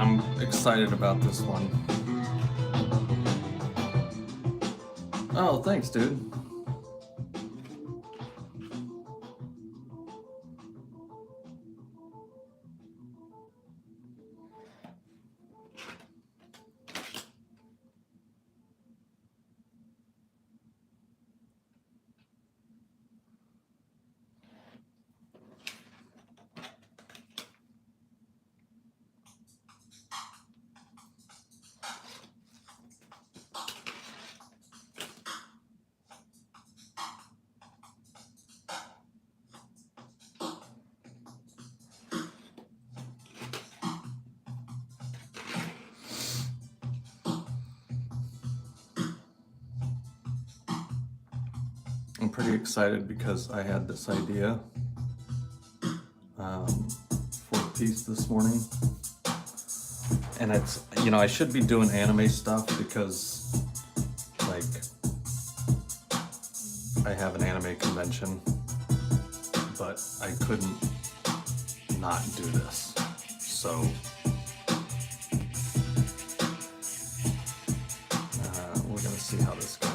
I'm excited about this one. Oh, thanks, dude. I'm pretty excited because I had this idea for a piece this morning, and it's, you know, I should be doing anime stuff because, like, I have an anime convention, but I couldn't not do this, so we're gonna see how this goes.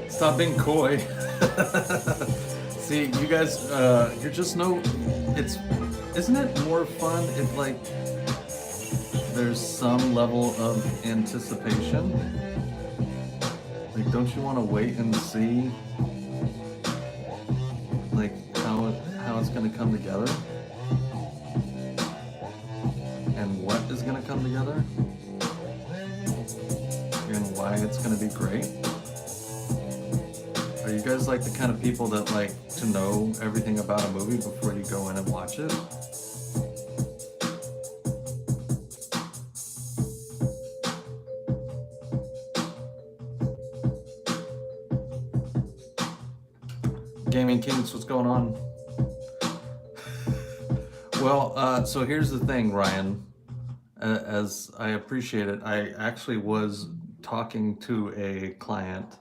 Stop being coy. See, you guys, you're just isn't it more fun if, like, there's some level of anticipation? Like, don't you want to wait and see, like, how it's gonna come together? And what is gonna come together? And why it's gonna be great? Are you guys like the kind of people that like to know everything about a movie before you go in and watch it? Gaming Kings, what's going on? Well, so here's the thing, Ryan. As I appreciate it, I actually was talking to a client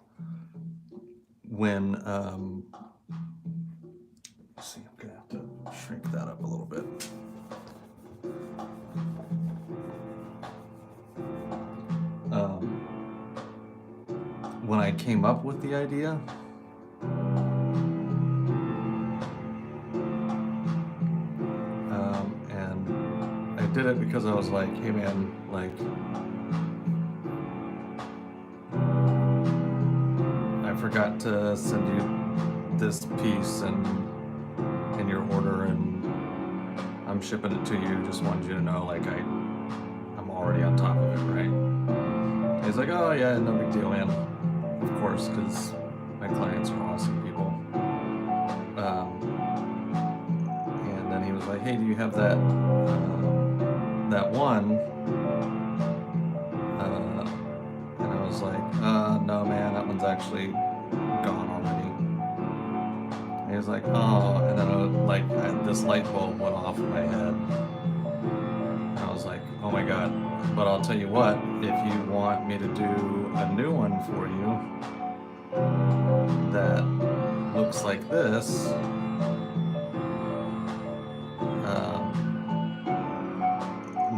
when, let's see, I'm gonna have to shrink that up a little bit. When I came up with the idea, and I did it because I was like, hey man, like, forgot to send you this piece and in your order, and I'm shipping it to you. Just wanted you to know, like, I'm already on top of it, right? He's like, oh yeah, no big deal, man. Of course, because my clients are awesome people. And then he was like, hey, do you have that that one? And I was like, no, man, that one's actually gone already. And he was like, oh, and then this light bulb went off in my head. And I was like, oh my god. But I'll tell you what, if you want me to do a new one for you that looks like this,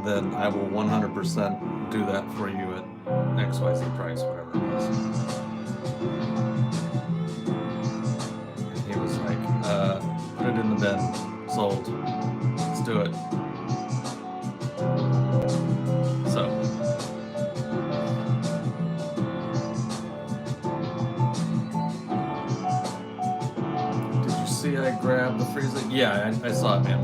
then I will 100% do that for you at XYZ price, whatever it was. And he was like, put it in the bin, sold, let's do it. So. Did you see I grabbed the freezer? Yeah, I saw it, man.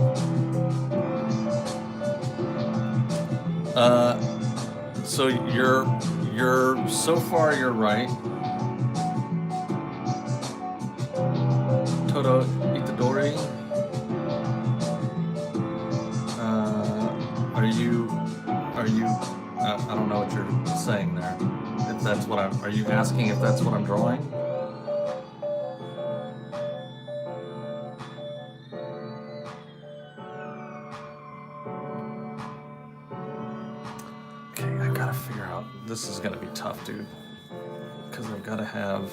So you're so far you're right. Todo Itadori. Are you I don't know what you're saying there. If that's what are you asking if that's what I'm drawing? This is gonna be tough, dude, because I've got to have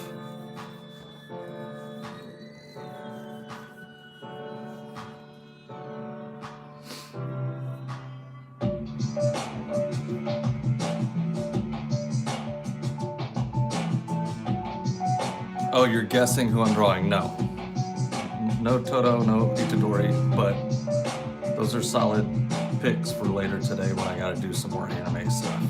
oh, you're guessing who I'm drawing? No Toto, no Itadori, but those are solid picks for later today when I got to do some more anime stuff.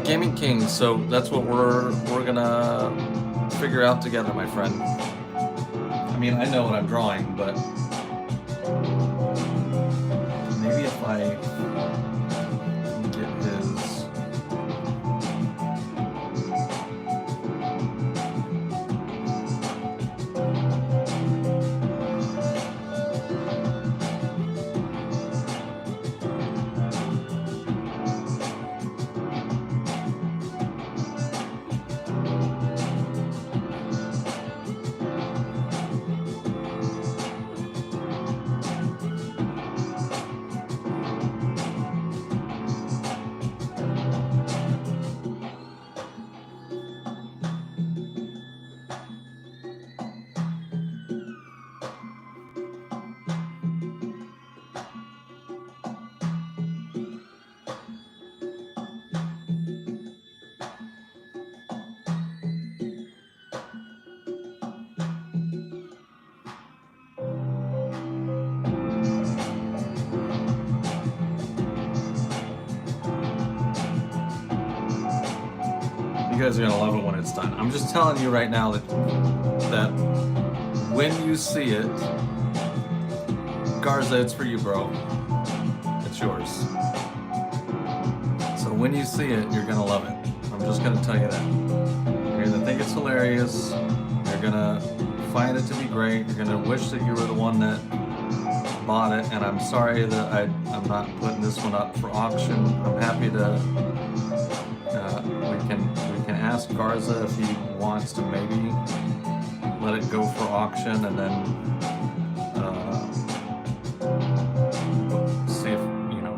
Gaming King, so that's what we're gonna figure out together, my friend. I mean, I know what I'm drawing, but maybe if I get his... You guys are gonna love it when it's done. I'm just telling you right now that when you see it, Garza, it's for you, bro. It's yours. So when you see it, you're gonna love it. I'm just gonna tell you that. You're gonna think it's hilarious. You're gonna find it to be great. You're gonna wish that you were the one that bought it. And I'm sorry that I'm not putting this one up for auction. I'm happy to. We can ask Garza if he wants to maybe let it go for auction, and then see if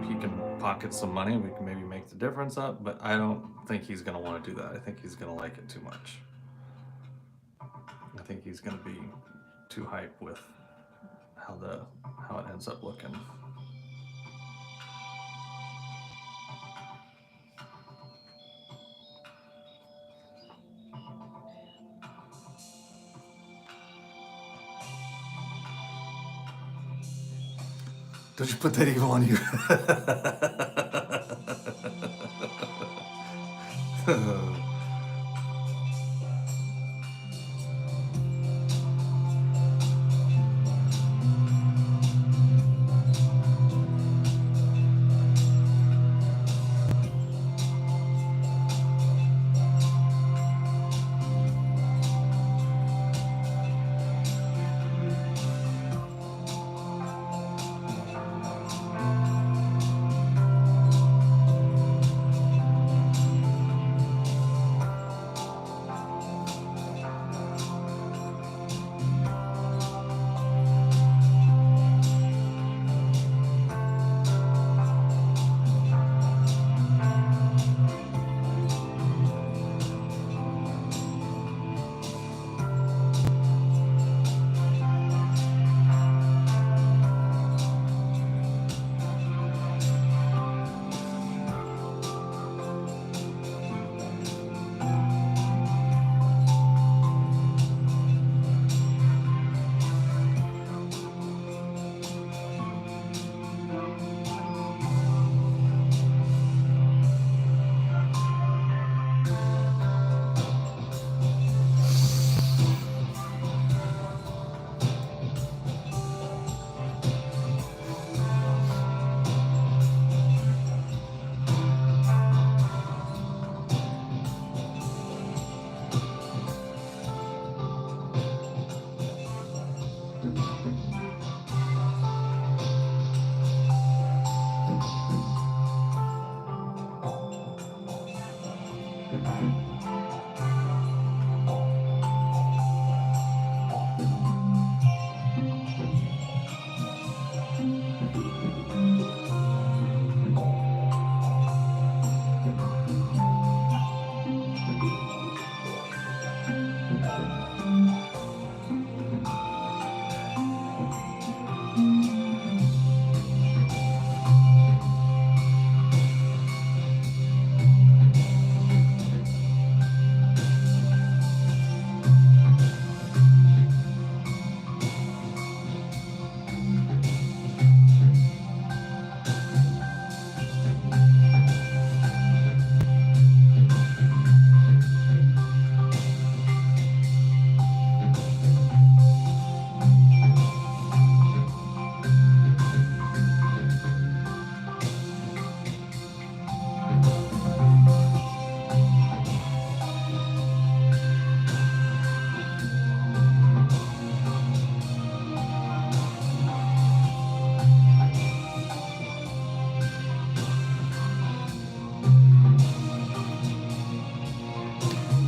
he can pocket some money. We can maybe make the difference up, but I don't think he's going to want to do that. I think he's going to like it too much. I think he's going to be too hyped with how it ends up looking. Don't you put that evil on you.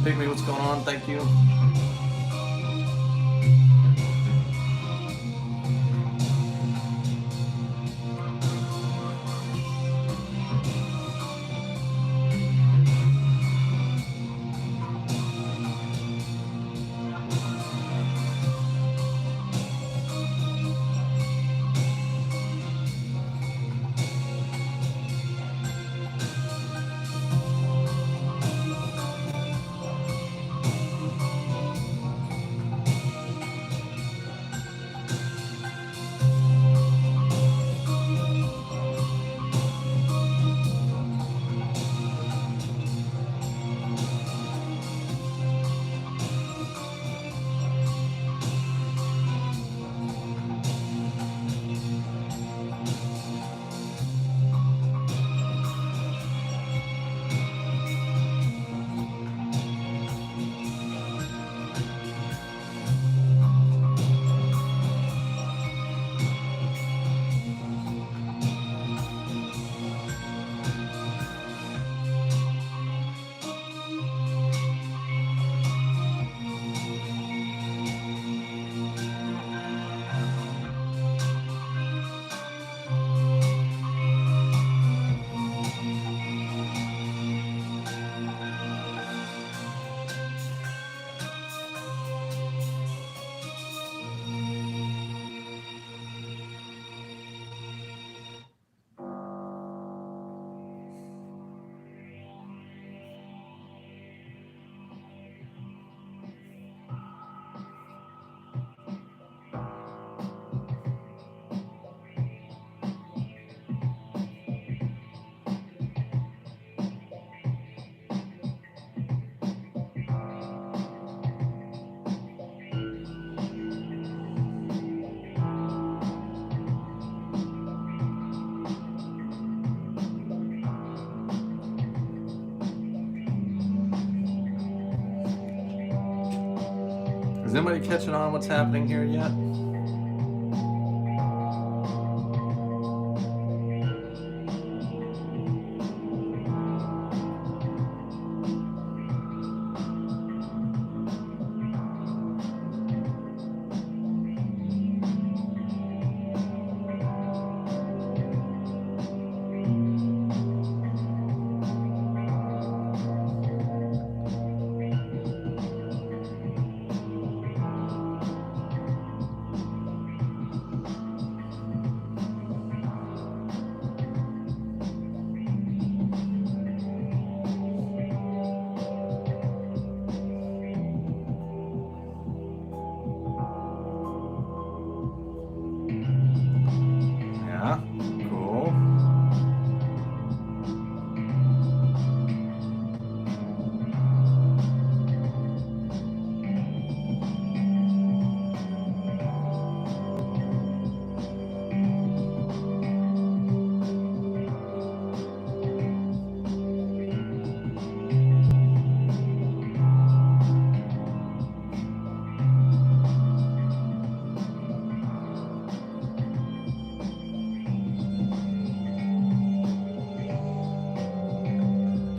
Pigma, what's going on? Thank you. Is anybody catching on what's happening here yet?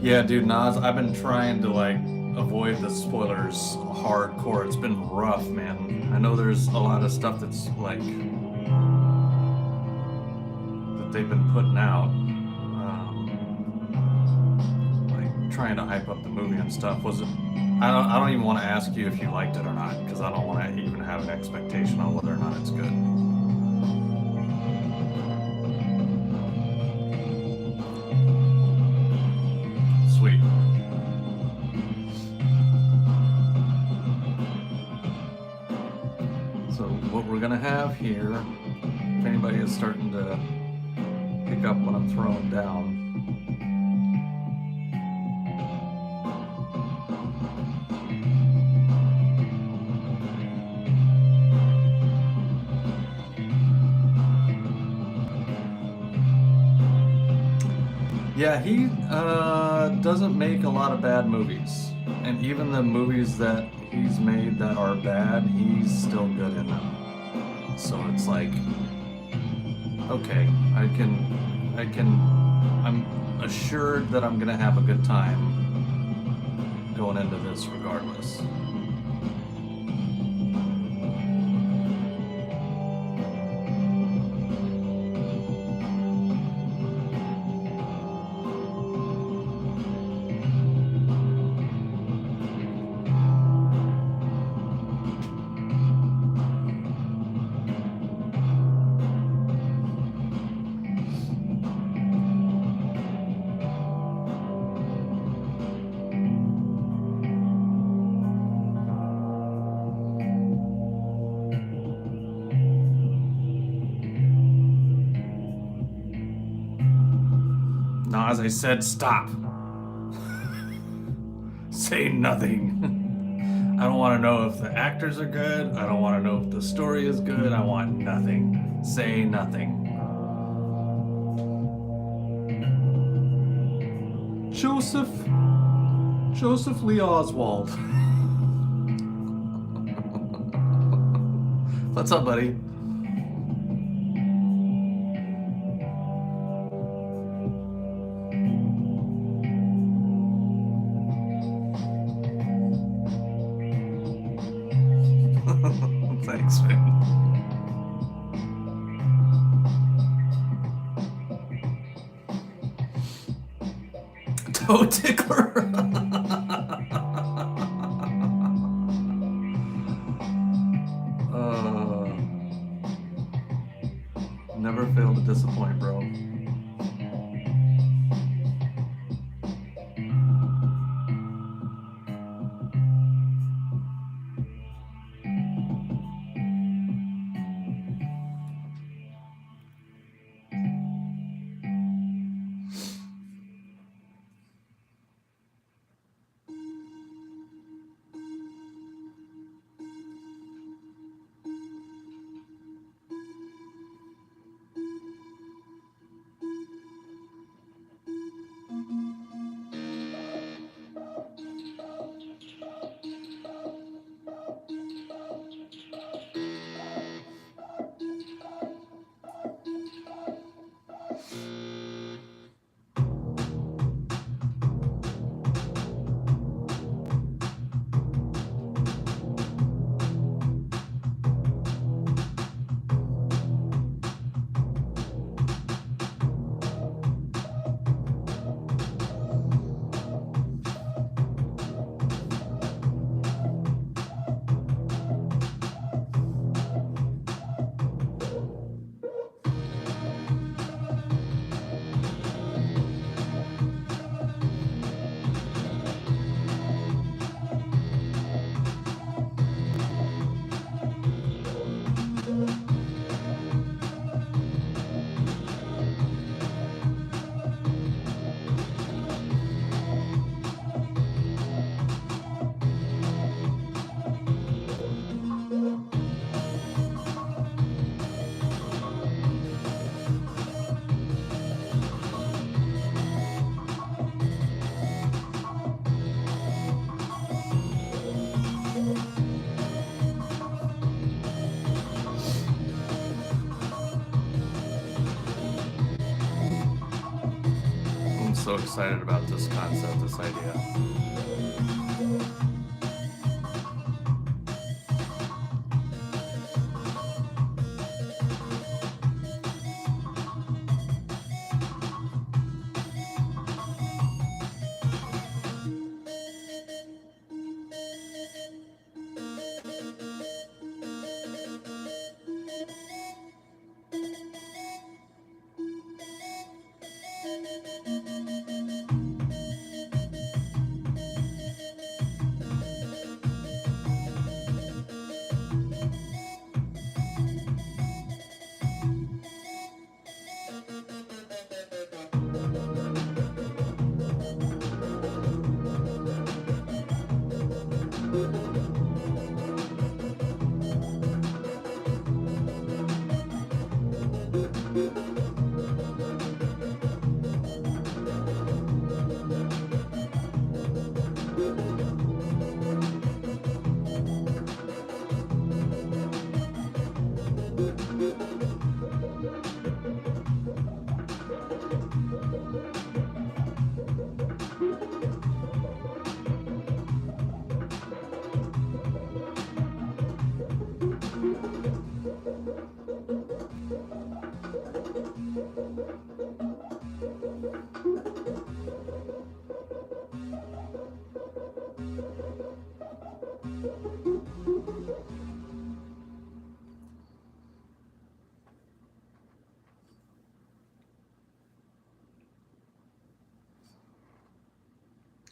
Yeah, dude, Nas, I've been trying to like avoid the spoilers hardcore. It's been rough, man. I know there's a lot of stuff that's like that they've been putting out, like trying to hype up the movie and stuff. Was it? I don't even want to ask you if you liked it or not, because I don't want to even have an expectation on whether or not it's good. Sweet. So what we're gonna have here, if anybody is starting to pick up what I'm throwing down, yeah, he doesn't make a lot of bad movies. And even the movies that he's made that are bad, he's still good in them. So it's like, okay, I'm assured that I'm gonna have a good time going into this regardless. Now, as I said, stop. Say nothing. I don't want to know if the actors are good. I don't want to know if the story is good. I want nothing. Say nothing. Joseph Lee Oswald. What's up, buddy? Thanks, man. Toe tickler. Never fail to disappoint, bro. so excited about this concept, this idea.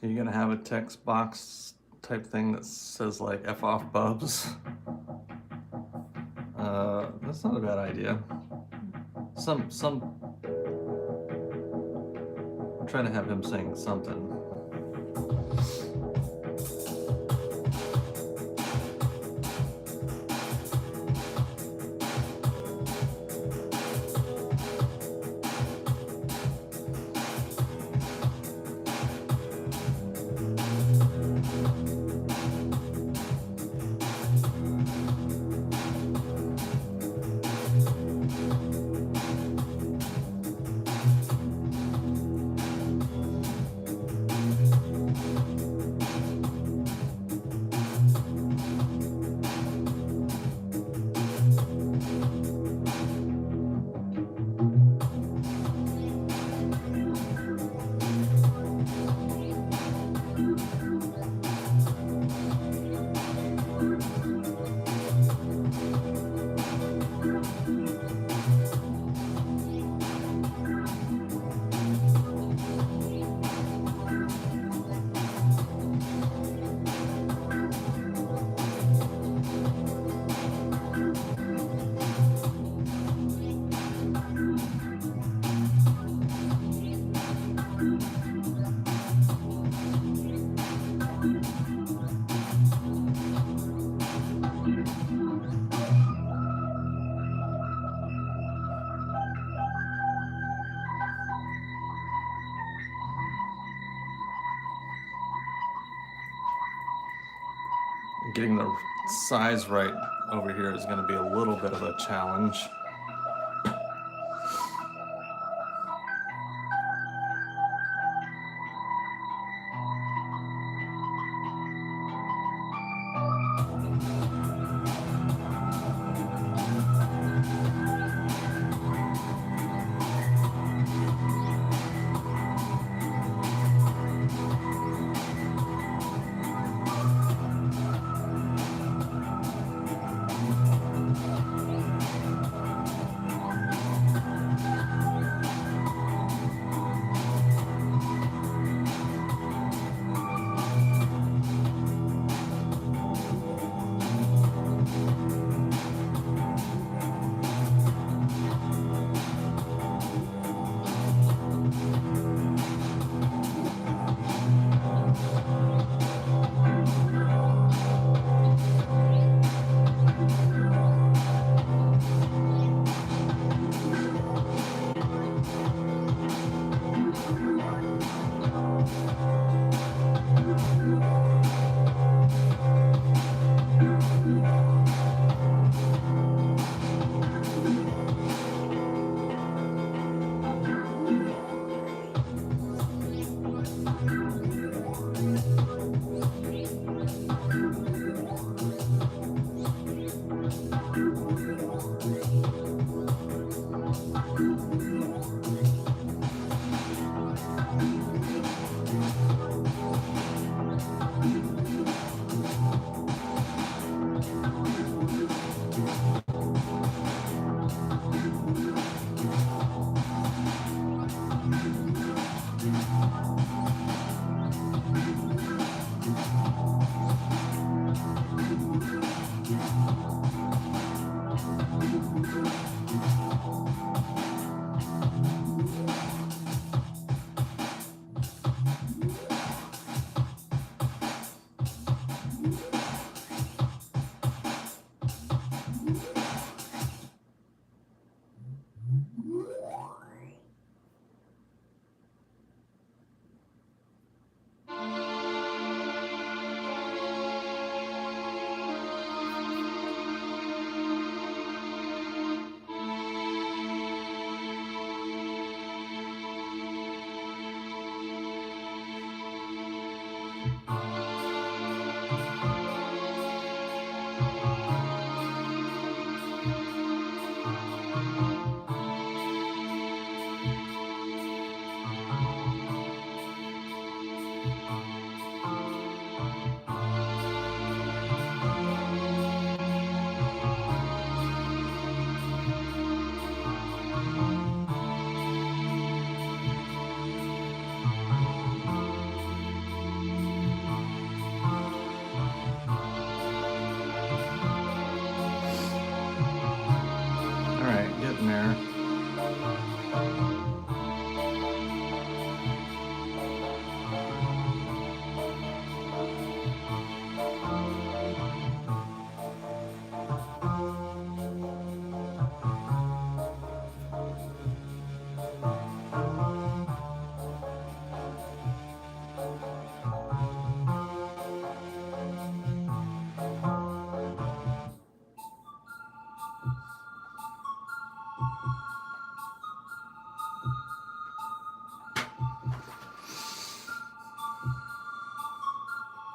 Are you gonna have a text box type thing that says like F off Bubs? That's not a bad idea. I'm trying to have him saying something. Getting the size right over here is going to be a little bit of a challenge.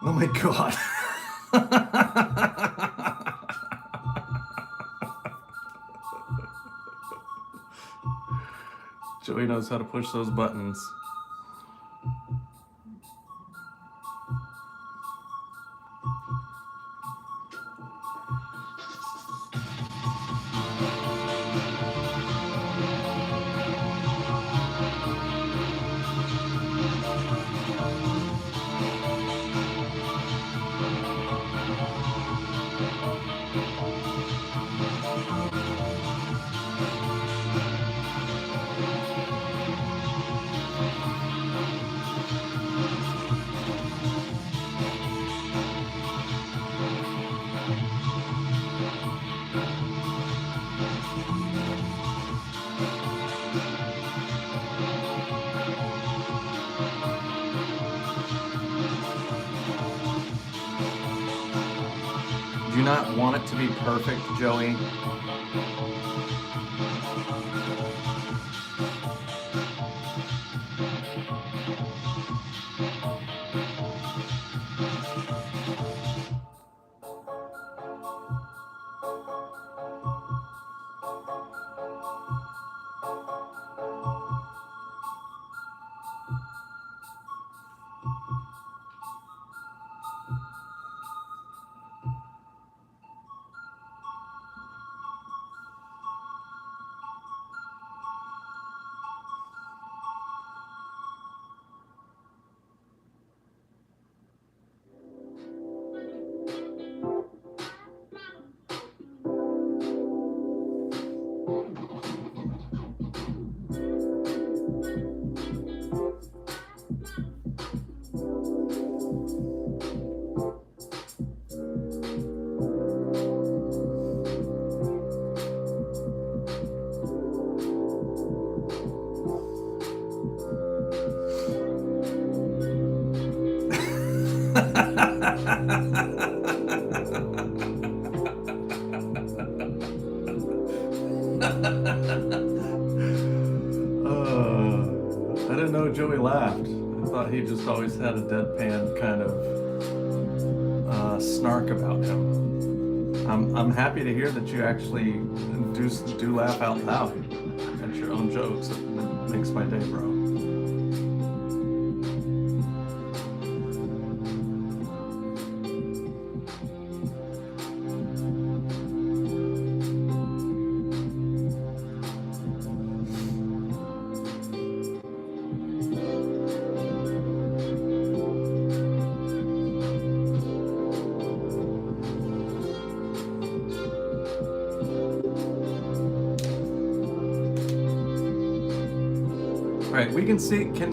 Oh my god. Joey knows how to push those buttons. Do you not want it to be perfect, Joey? I didn't know Joey laughed. I thought he just always had a deadpan kind of snark about him. I'm happy to hear that you actually do laugh out loud at your own jokes. It makes my day, bro. Right, we can see, can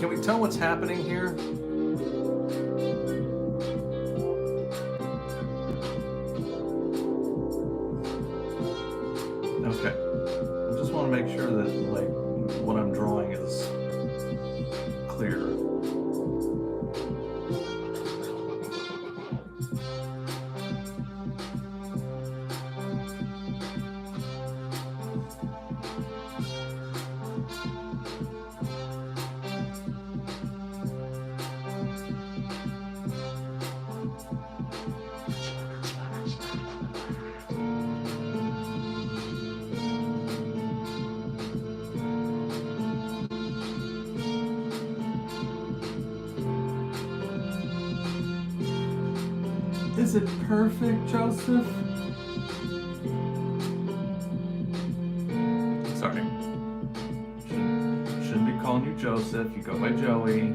we tell what's happening here? Okay, I just want to make sure that like what I'm drawing is clear. Is it perfect, Joseph? Sorry. Shouldn't be calling you Joseph. You go by Joey.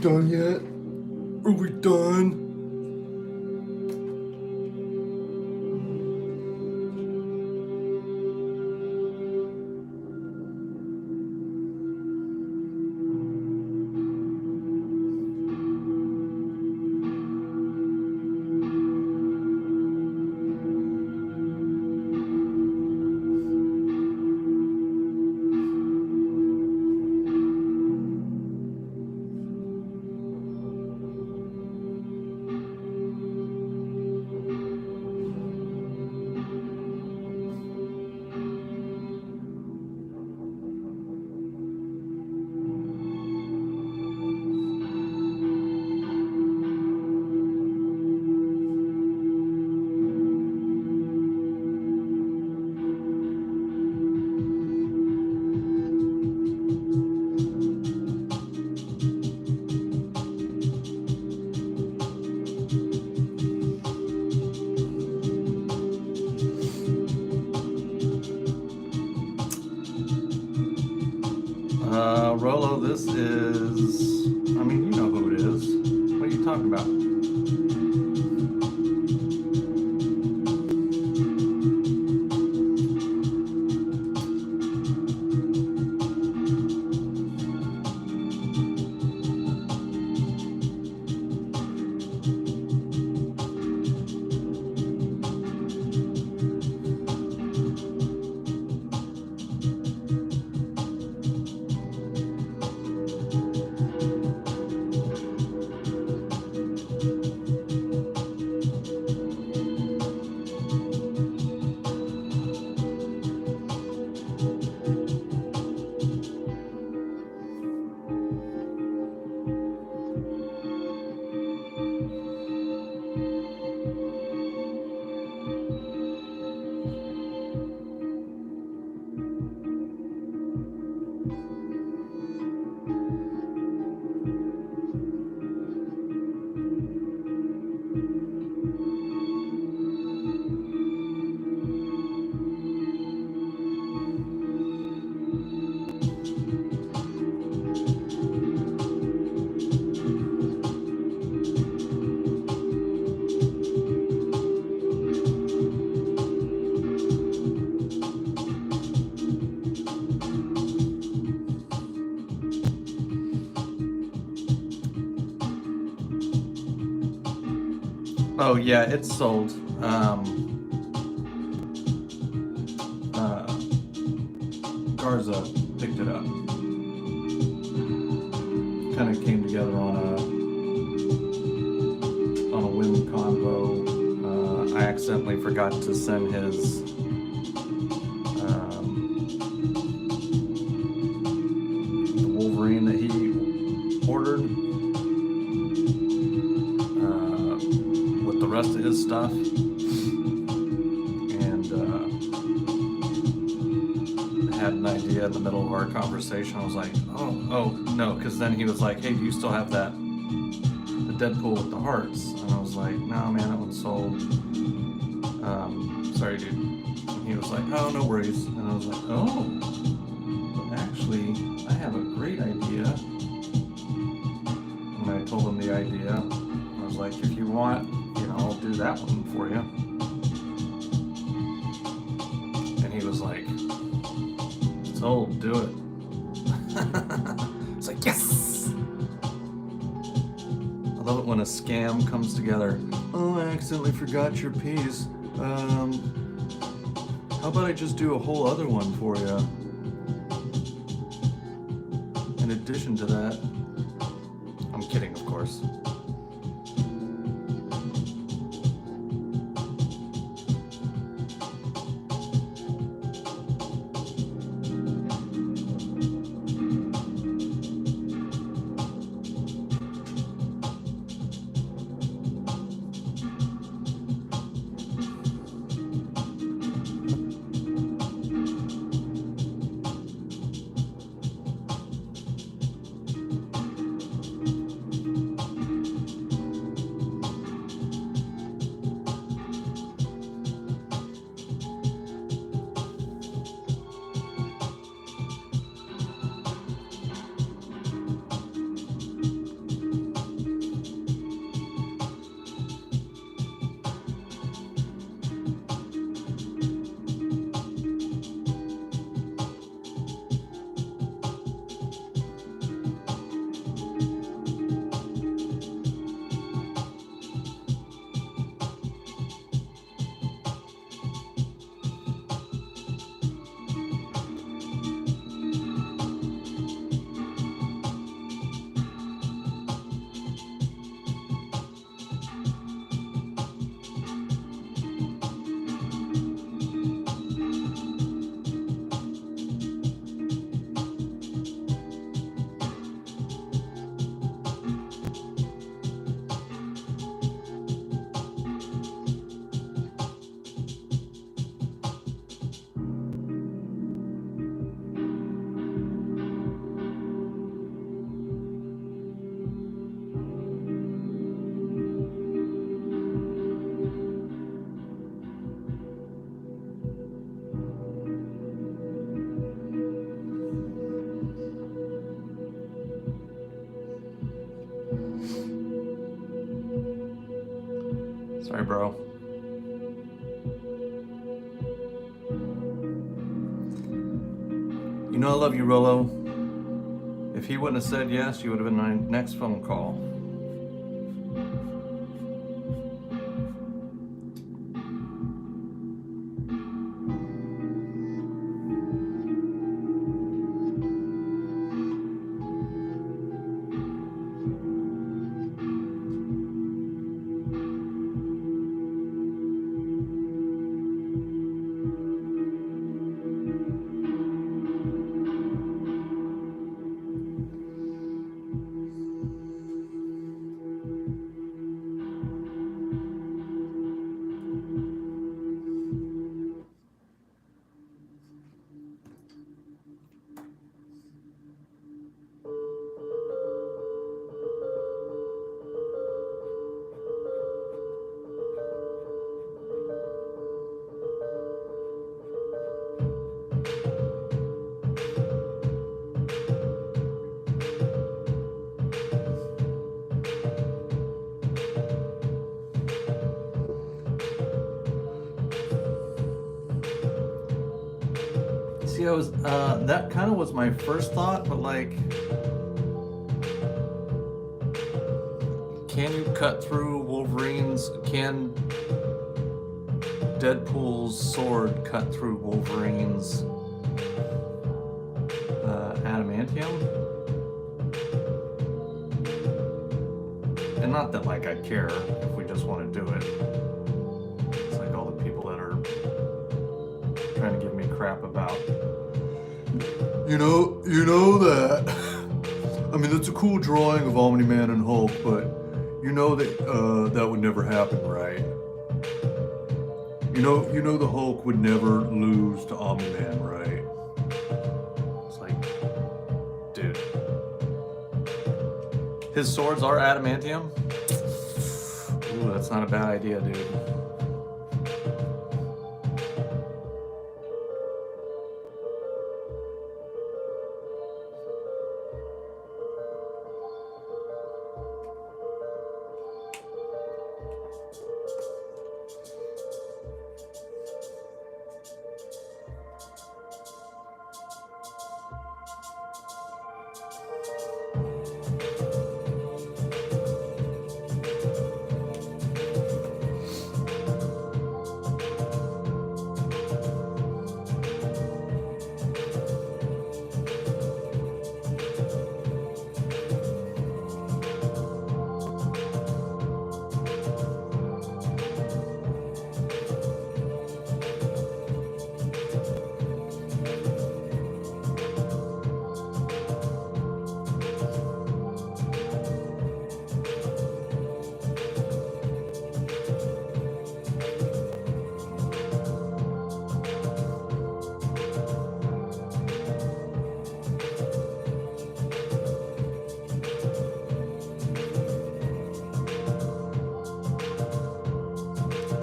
done yet? Are we done? Rolo, this is, I mean, you know who it is. What are you talking about? Oh yeah, it's sold. Garza picked it up. Kind of came together on a whim combo. I accidentally forgot to send his the Wolverine that he ordered. The rest of his stuff, and had an idea in the middle of our conversation. I was like, oh no, because then he was like, hey, do you still have the Deadpool with the hearts? And I was like, no man, that one's sold. Sorry dude. And he was like, oh, no worries. And I was like, oh, but actually I have a great idea. And I told him the idea. I was like, if you want, I'll do that one for you. And he was like, sold, do it. It's like, yes! I love it when a scam comes together. Oh, I accidentally forgot your piece. How about I just do a whole other one for you? In addition to that, I'm kidding, of course. bro. You know I love you, Rolo. If he wouldn't have said yes, you would have been my next phone call. See, I was, that kind of was my first thought, but like, can you cut through Wolverine's, can Deadpool's sword cut through Wolverine's adamantium? And not that like I care if we just want to do it. It's like all the people that are trying to give me crap about, you know that, I mean, that's a cool drawing of Omni-Man and Hulk, but you know that that would never happen, right? You know the Hulk would never lose to Omni-Man, right? It's like, dude, his swords are adamantium? Ooh, that's not a bad idea, dude.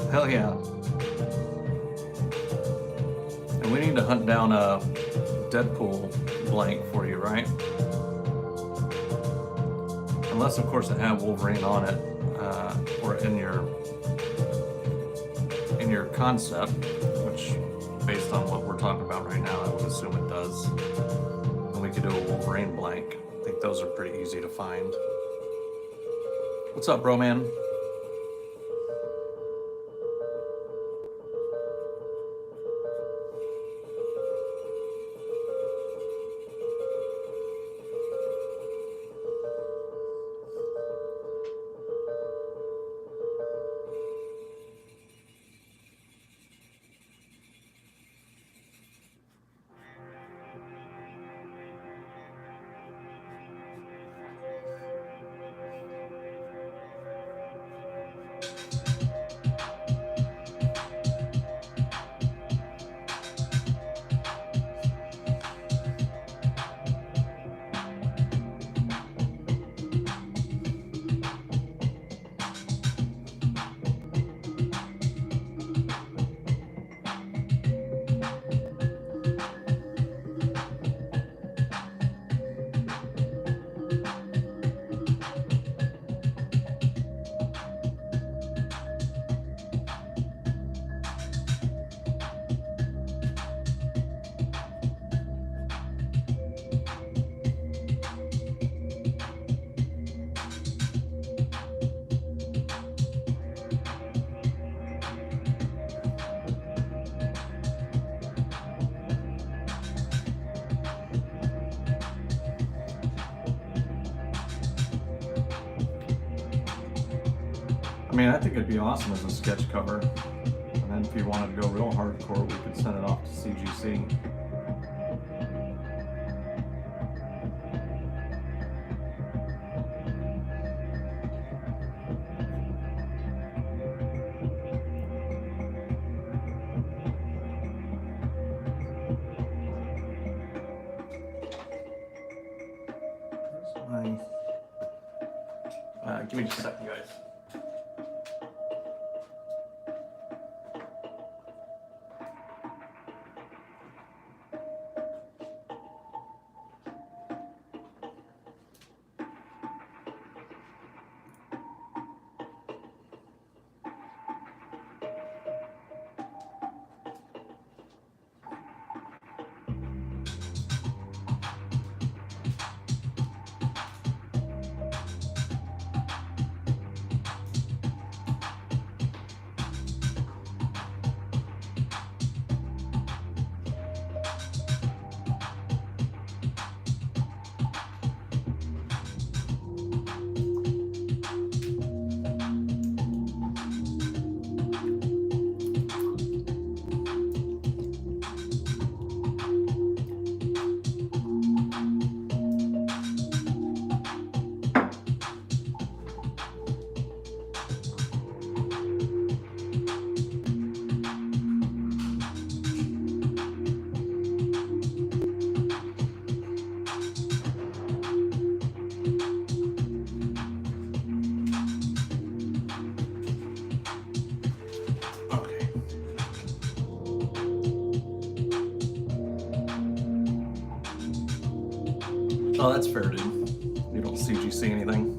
Hell yeah. And we need to hunt down a Deadpool blank for you, right? Unless, of course, it had Wolverine on it, or in your concept, which, based on what we're talking about right now, I would assume it does. And we could do a Wolverine blank. I think those are pretty easy to find. What's up, bro, man? mean, I think it'd be awesome as a sketch cover. And then if you wanted to go real hardcore, we could send it off to CGC. Give me just a second, guys. Oh, that's fair, dude. You don't CGC anything.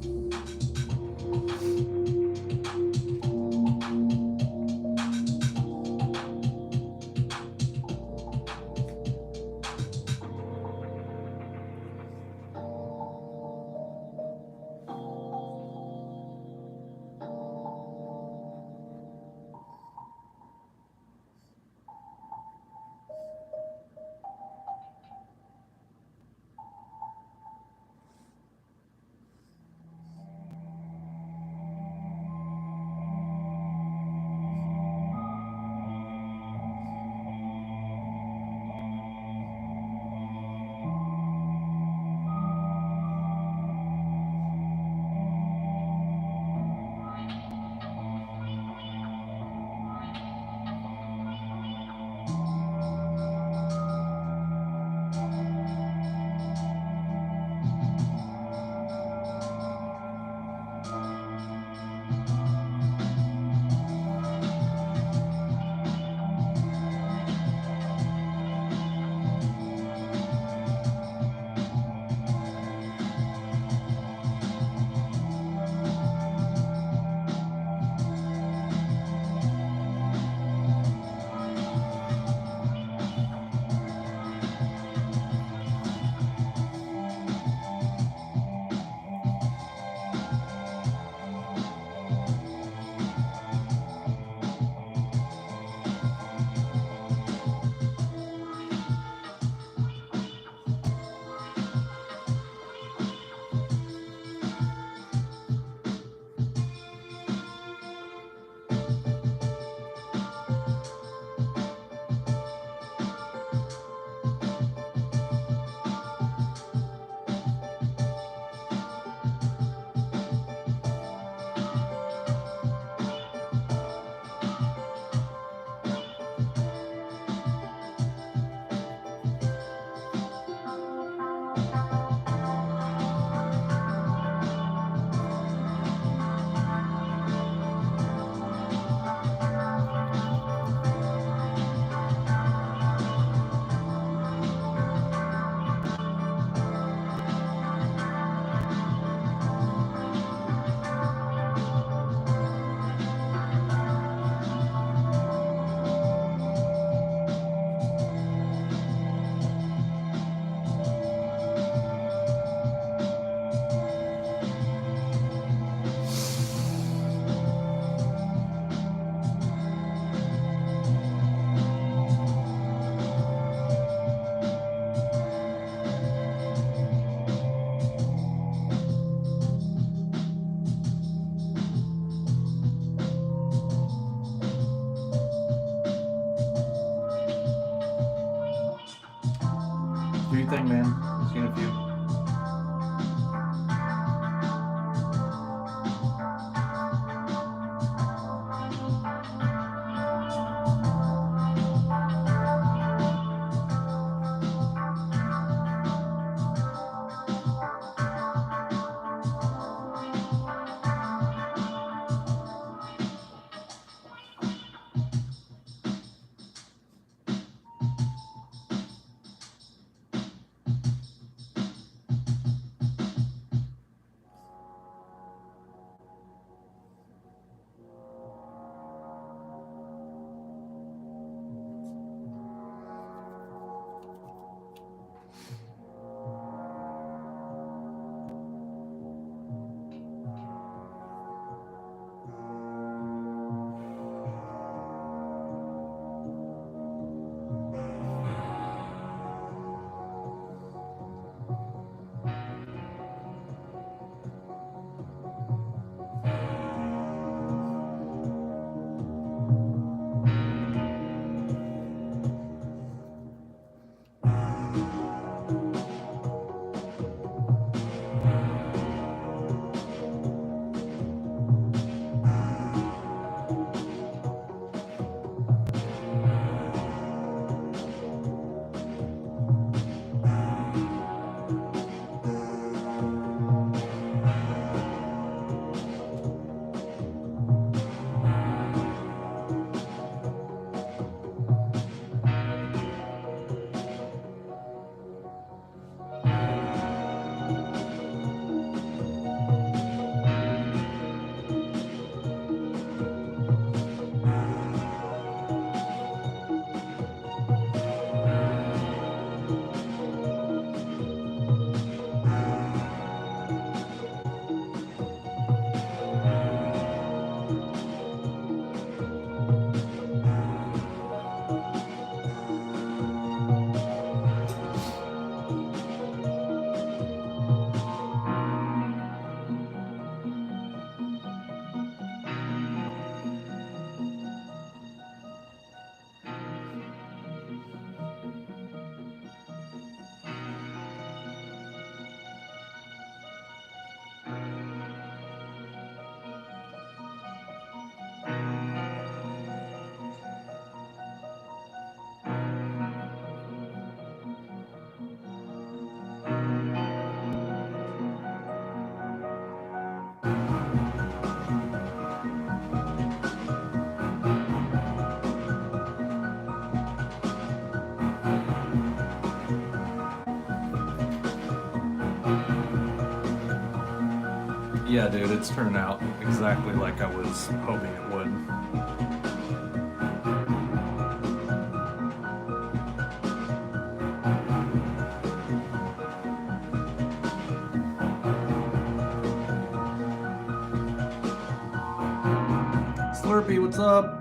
Do your thing, man. See you in a few. Yeah, dude, it's turning out exactly like I was hoping it would. Slurpee, what's up?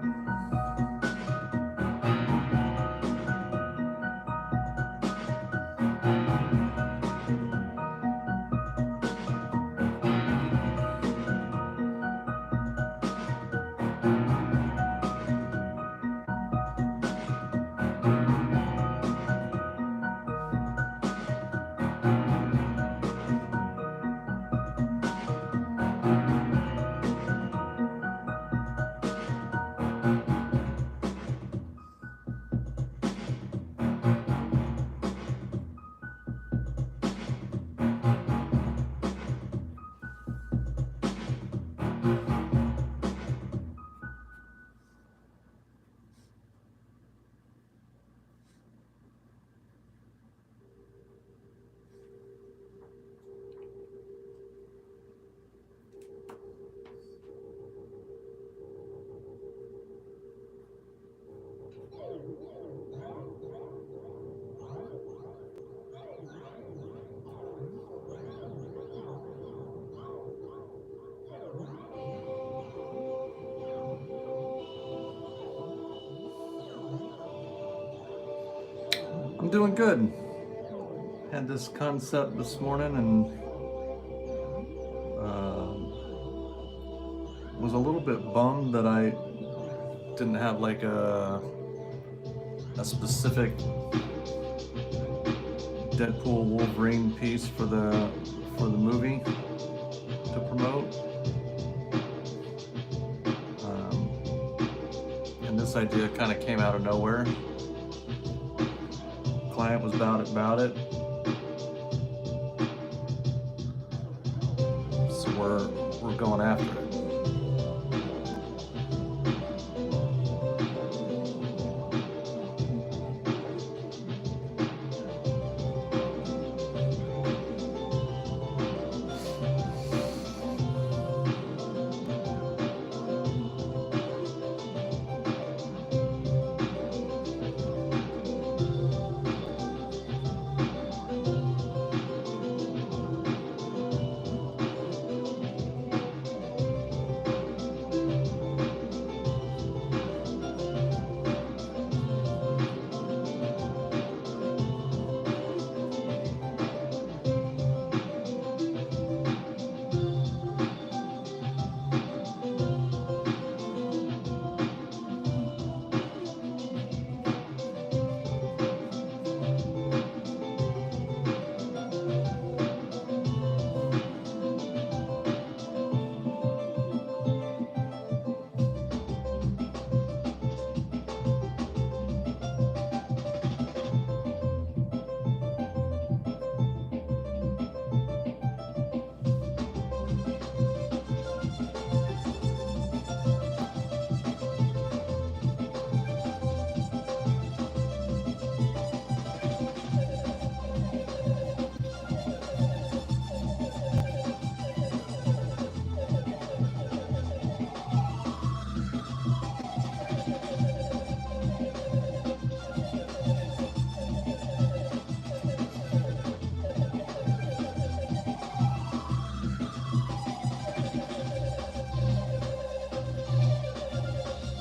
I'm doing good. Had this concept this morning and was a little bit bummed that I didn't have like a specific Deadpool Wolverine piece for the movie to promote. And this idea kind of came out of nowhere. Client was about it. So we're going after it.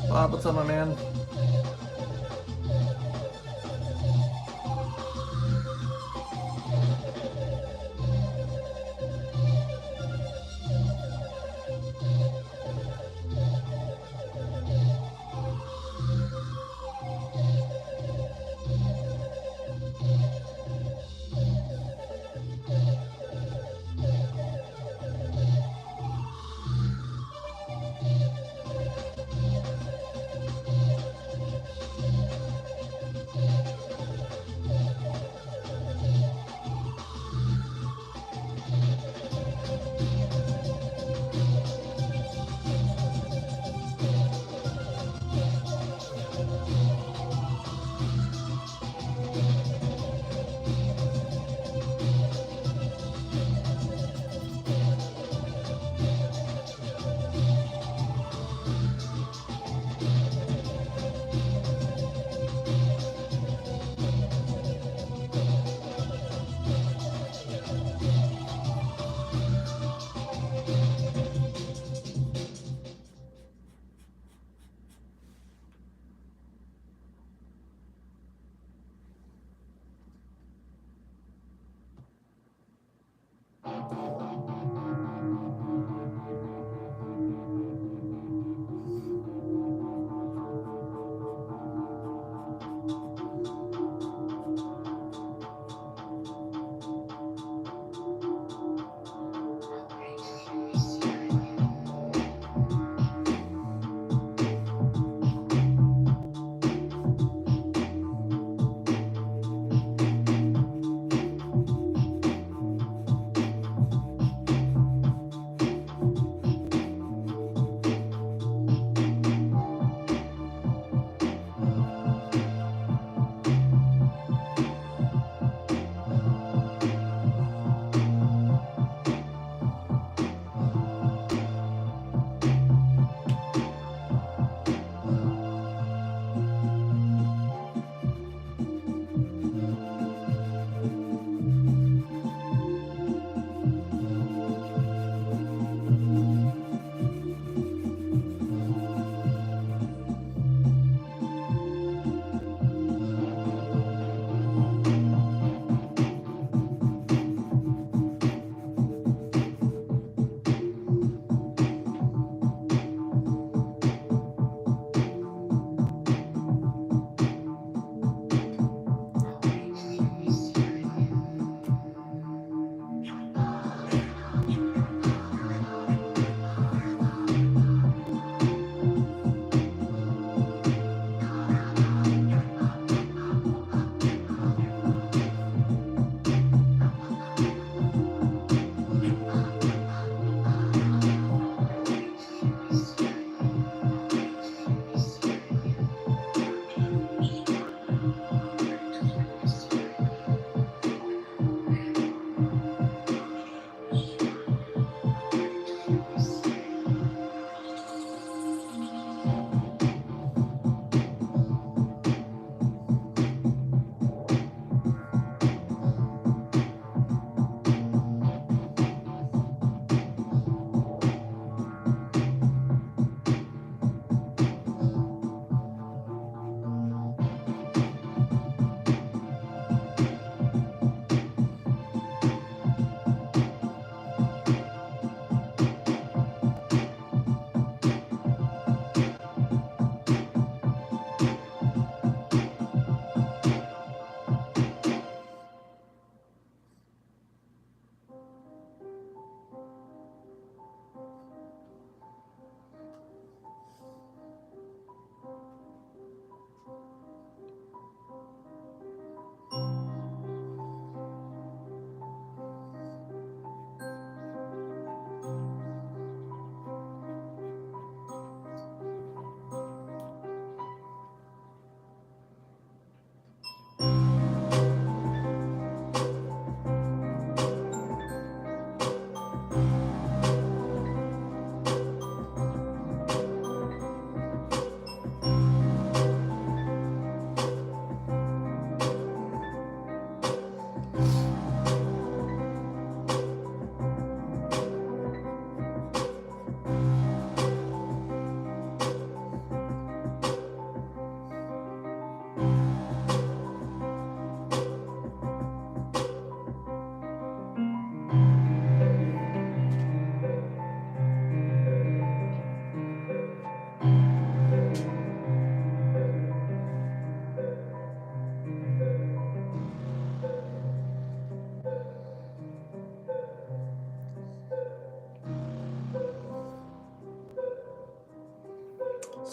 Bob, what's up, my man?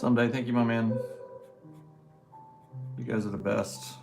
Someday, thank you, my man. You guys are the best.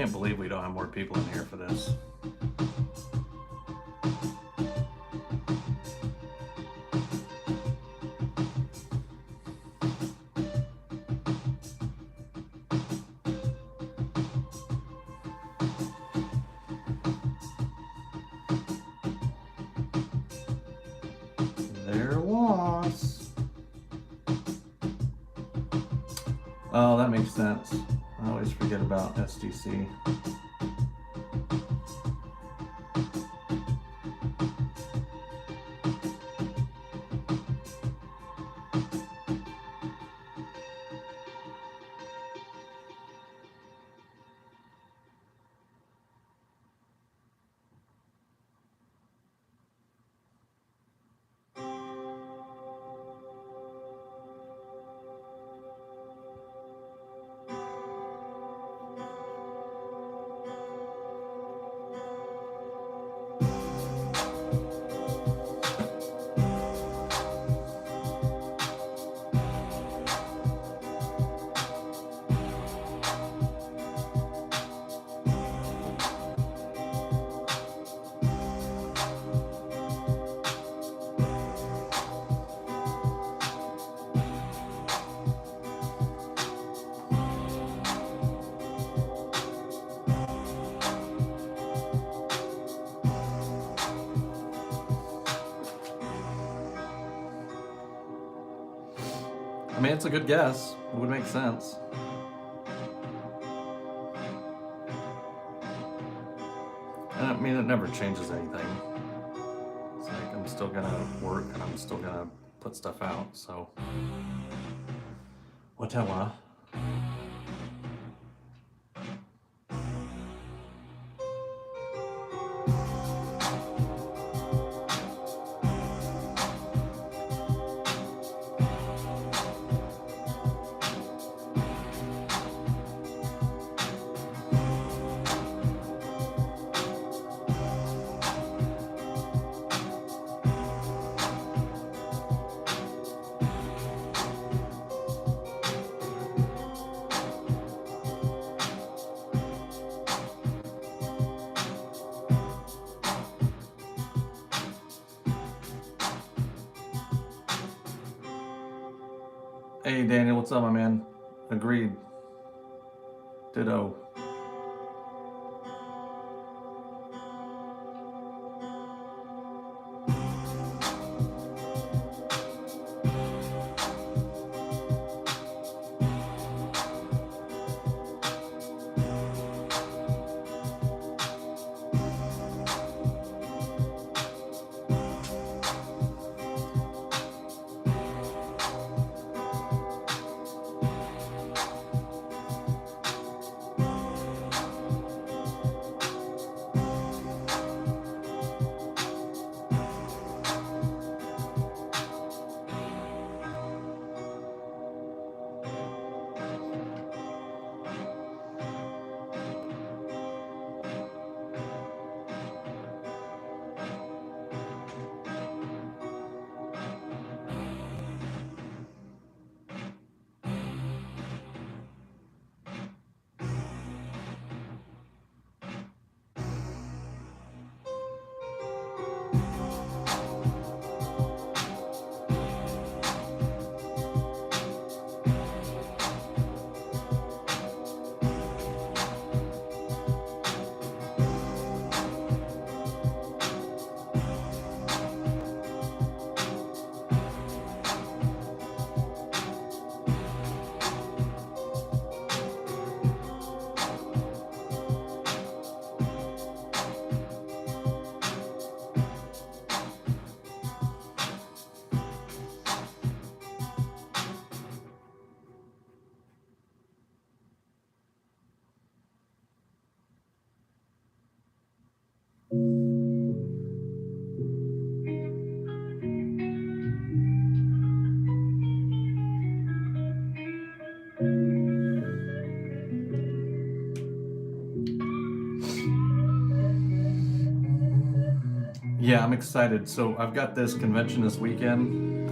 can't believe we don't have more people in here for this. There was. Oh, that makes sense. I always forget about SDC. I mean, it's a good guess. It would make sense. And I mean, it never changes anything. It's like I'm still gonna work and I'm still gonna put stuff out, so. Whatever. Hey Daniel, what's up, my man? Agreed. Ditto. Yeah, I'm excited. So I've got this convention this weekend,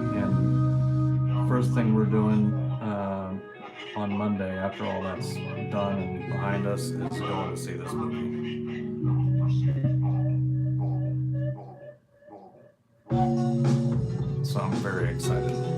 and first thing we're doing, on Monday, after all that's done and behind us, is going to see this movie. So I'm very excited.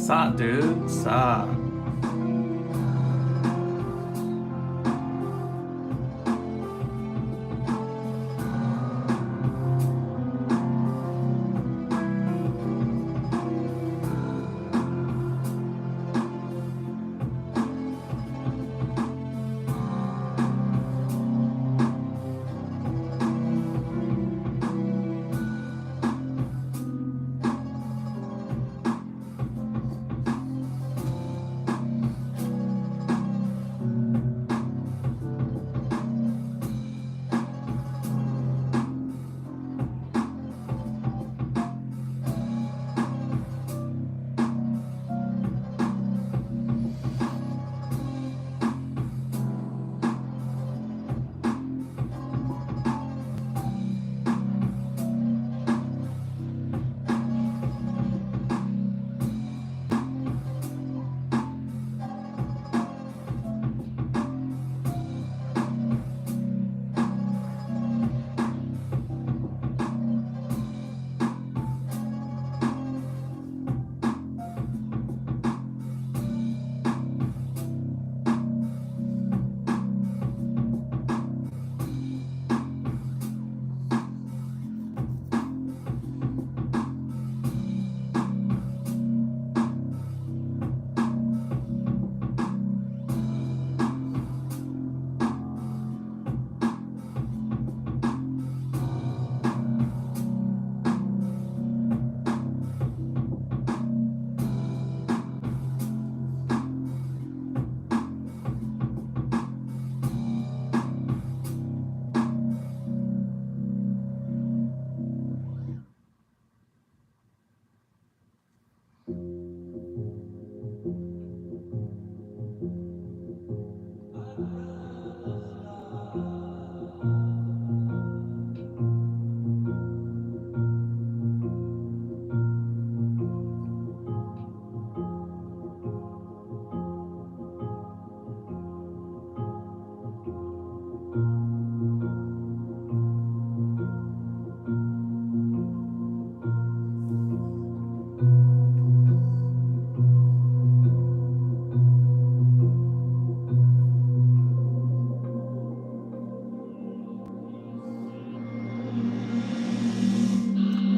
Stop, dude. Stop.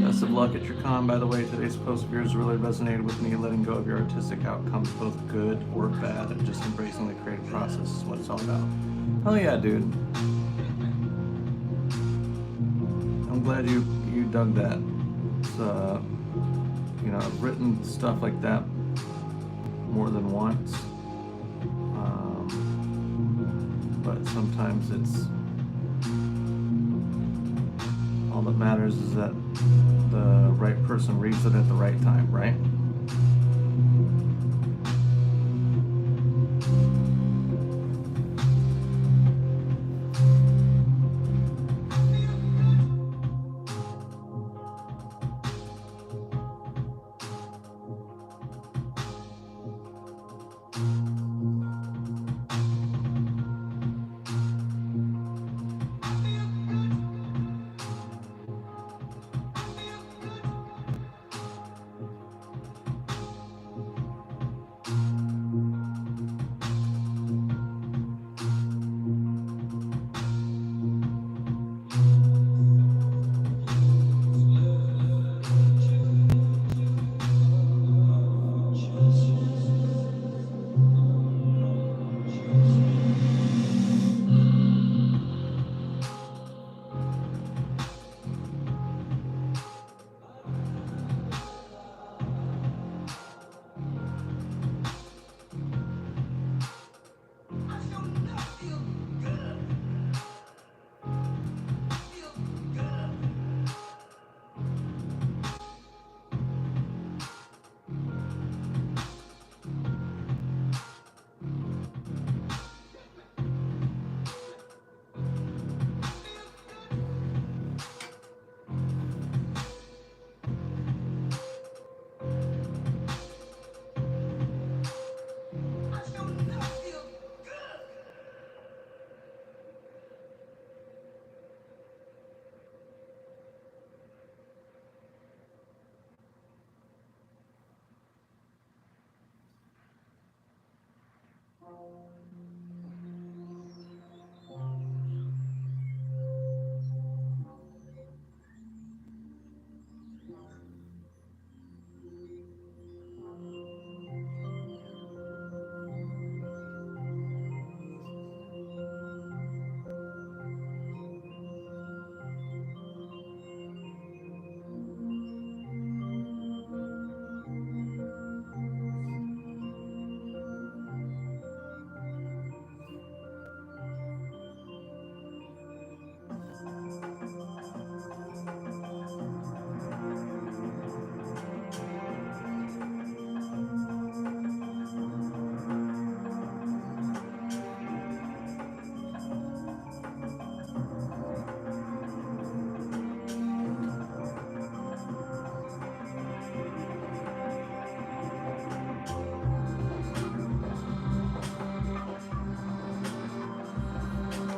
Best of luck at your con, by the way. Today's post of yours really resonated with me. Letting go of your artistic outcomes, both good or bad, and just embracing the creative process is what it's all about. Hell yeah, dude. I'm glad you dug that. It's, you know, I've written stuff like that more than once. But sometimes it's, all that matters is that the right person reads it at the right time, right?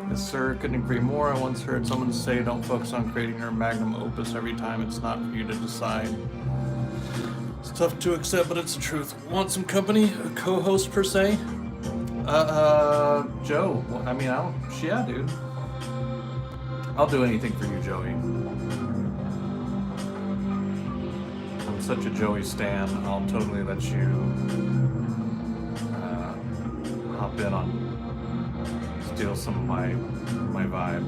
Yes, sir, couldn't agree more. I once heard someone say, don't focus on creating your magnum opus every time. It's not for you to decide. It's tough to accept, but it's the truth. Want some company? A co-host, per se? Joe. Well, I mean, yeah, dude. I'll do anything for you, Joey. I'm such a Joey stan. I'll totally let you hop in on steal some of my vibe.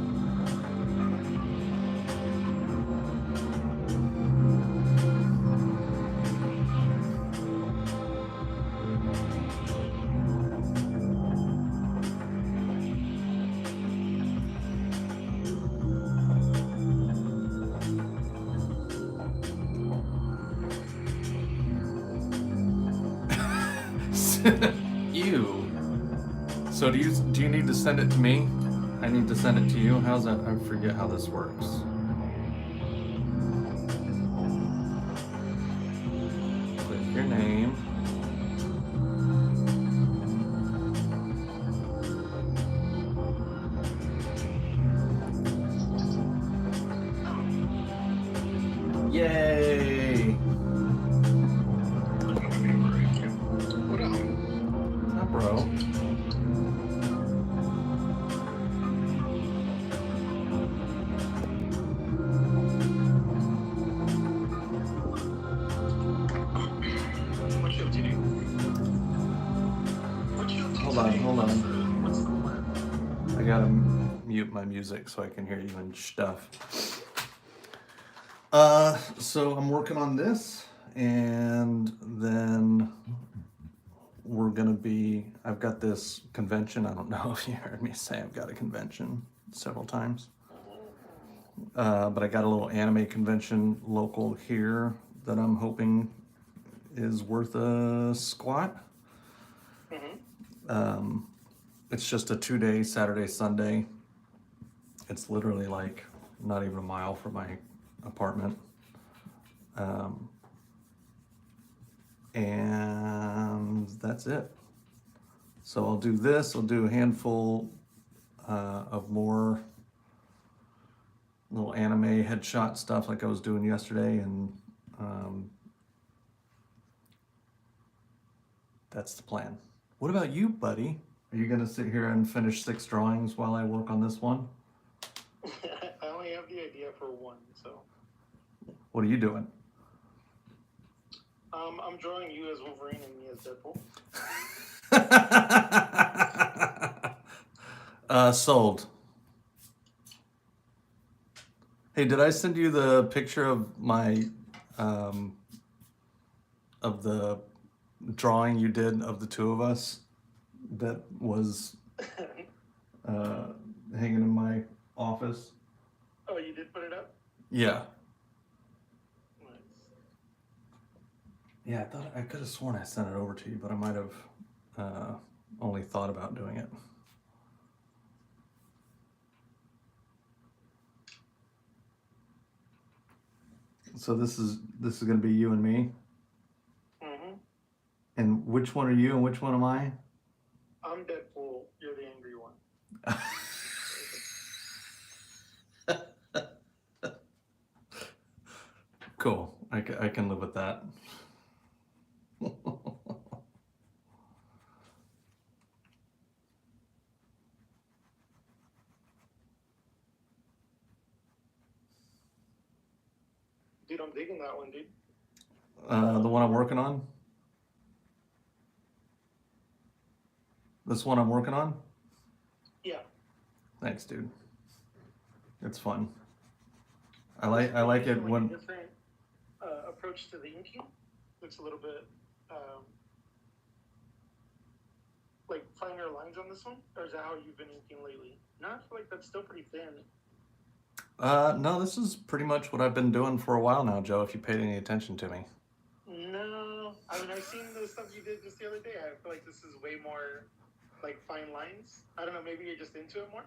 Ew. So do you need to send it to me? I need to send it to you? How's that? I forget how this works. Click your name. Yay! What up? What's up, bro? Hold on. I gotta mute my music so I can hear you and stuff. So I'm working on this, and then I've got this convention. I don't know if you heard me say I've got a convention several times. But I got a little anime convention local here that I'm hoping is worth a squat. It's just a 2-day, Saturday, Sunday. It's literally like not even a mile from my apartment. And that's it. So I'll do this, I'll do a handful of more little anime headshot stuff like I was doing yesterday, and that's the plan. What about you, buddy? Are you gonna sit here and finish 6 drawings while I work on this one? I only have the idea for one, so. What are you doing? I'm drawing you as Wolverine and me as Deadpool. Sold. Hey, did I send you the picture of my of the drawing you did of the two of us that was hanging in my office? Oh, you did put it up? Yeah. Nice. Yeah, I thought I could have sworn I sent it over to you, but I might have only thought about doing it. So this is going to be you and me. Mm-hmm. And which one are you and which one am I? I'm Deadpool. You're the angry one. Cool. I can live with that. I'm digging that one, dude. The one I'm working on? This one I'm working on? Yeah. Thanks, dude. It's fun. I like it when... A different approach to the inking. Looks a little bit like finer lines on this one? Or is that how you've been inking lately? No, I feel like that's still pretty thin. No, this is pretty much what I've been doing for a while now, Joe, if you paid any attention to me. No, I mean, I've seen the stuff you did just the other day. I feel like this is way more like fine lines. I don't know, maybe you're just into it more?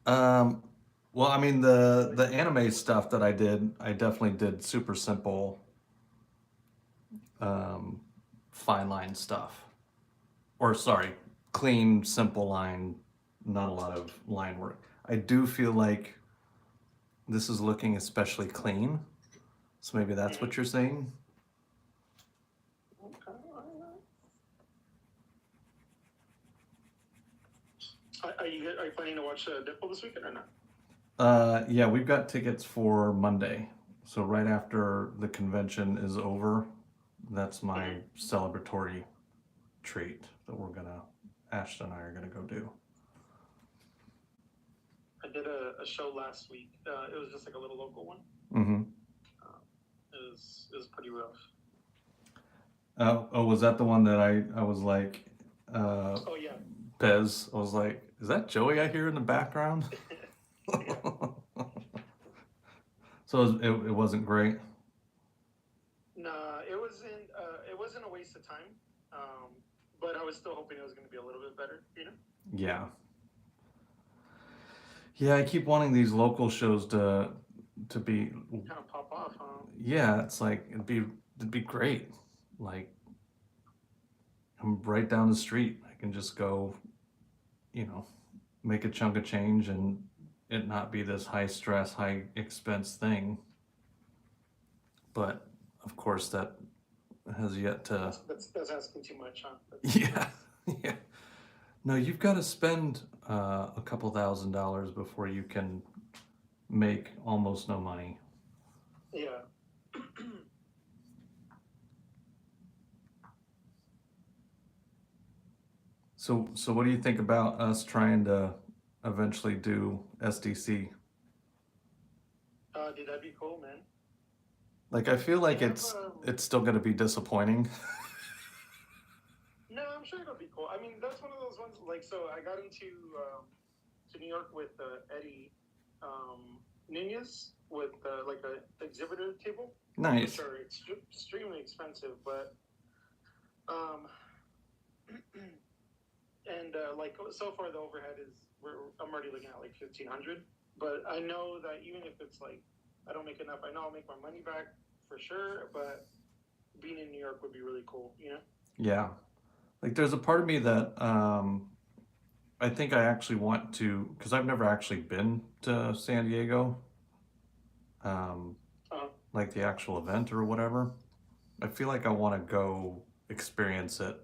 Well, I mean, the anime stuff that I did, I definitely did super simple, fine line stuff. Or, sorry, clean, simple line, not a lot of line work. I do feel like this is looking especially clean, so maybe that's what you're saying? Are you planning to watch Deadpool this weekend or not? Yeah, we've got tickets for Monday. So right after the convention is over, that's my celebratory treat that Ashton and I are gonna go do. I did a show last week. It was just like a little local one. Mm-hmm. It was pretty rough. Oh, was that the one that I was like, oh yeah. Pez, I was like, is that Joey I hear in the background? So it wasn't great? Nah, it wasn't a waste of time. But I was still hoping it was going to be a little bit better, you know? Yeah. Yeah, I keep wanting these local shows to be kind of pop off, huh? Yeah, it's like it'd be great. Like I'm right down the street. I can just go, make a chunk of change and it not be this high stress, high expense thing. But of course that has yet to... That's asking too much, huh? Yeah, yeah. No, you've got to spend a couple $1,000s before you can make almost no money. Yeah. So what do you think about us trying to eventually do SDC? Dude, that'd be cool, man. Like, I feel like it's still going to be disappointing. No, I'm sure it'll be cool. I mean, that's one of those ones, like, so I got into to New York with Eddie Nunez with like a exhibitor table. Nice. Which are extremely expensive, but and like so far the overhead is I'm already looking at like 1,500. But I know that even if it's like I don't make enough, I know I'll make my money back for sure. But being in New York would be really cool, you know? Yeah. Like there's a part of me that I think I actually want to, because I've never actually been to San Diego, like the actual event or whatever. I feel like I want to go experience it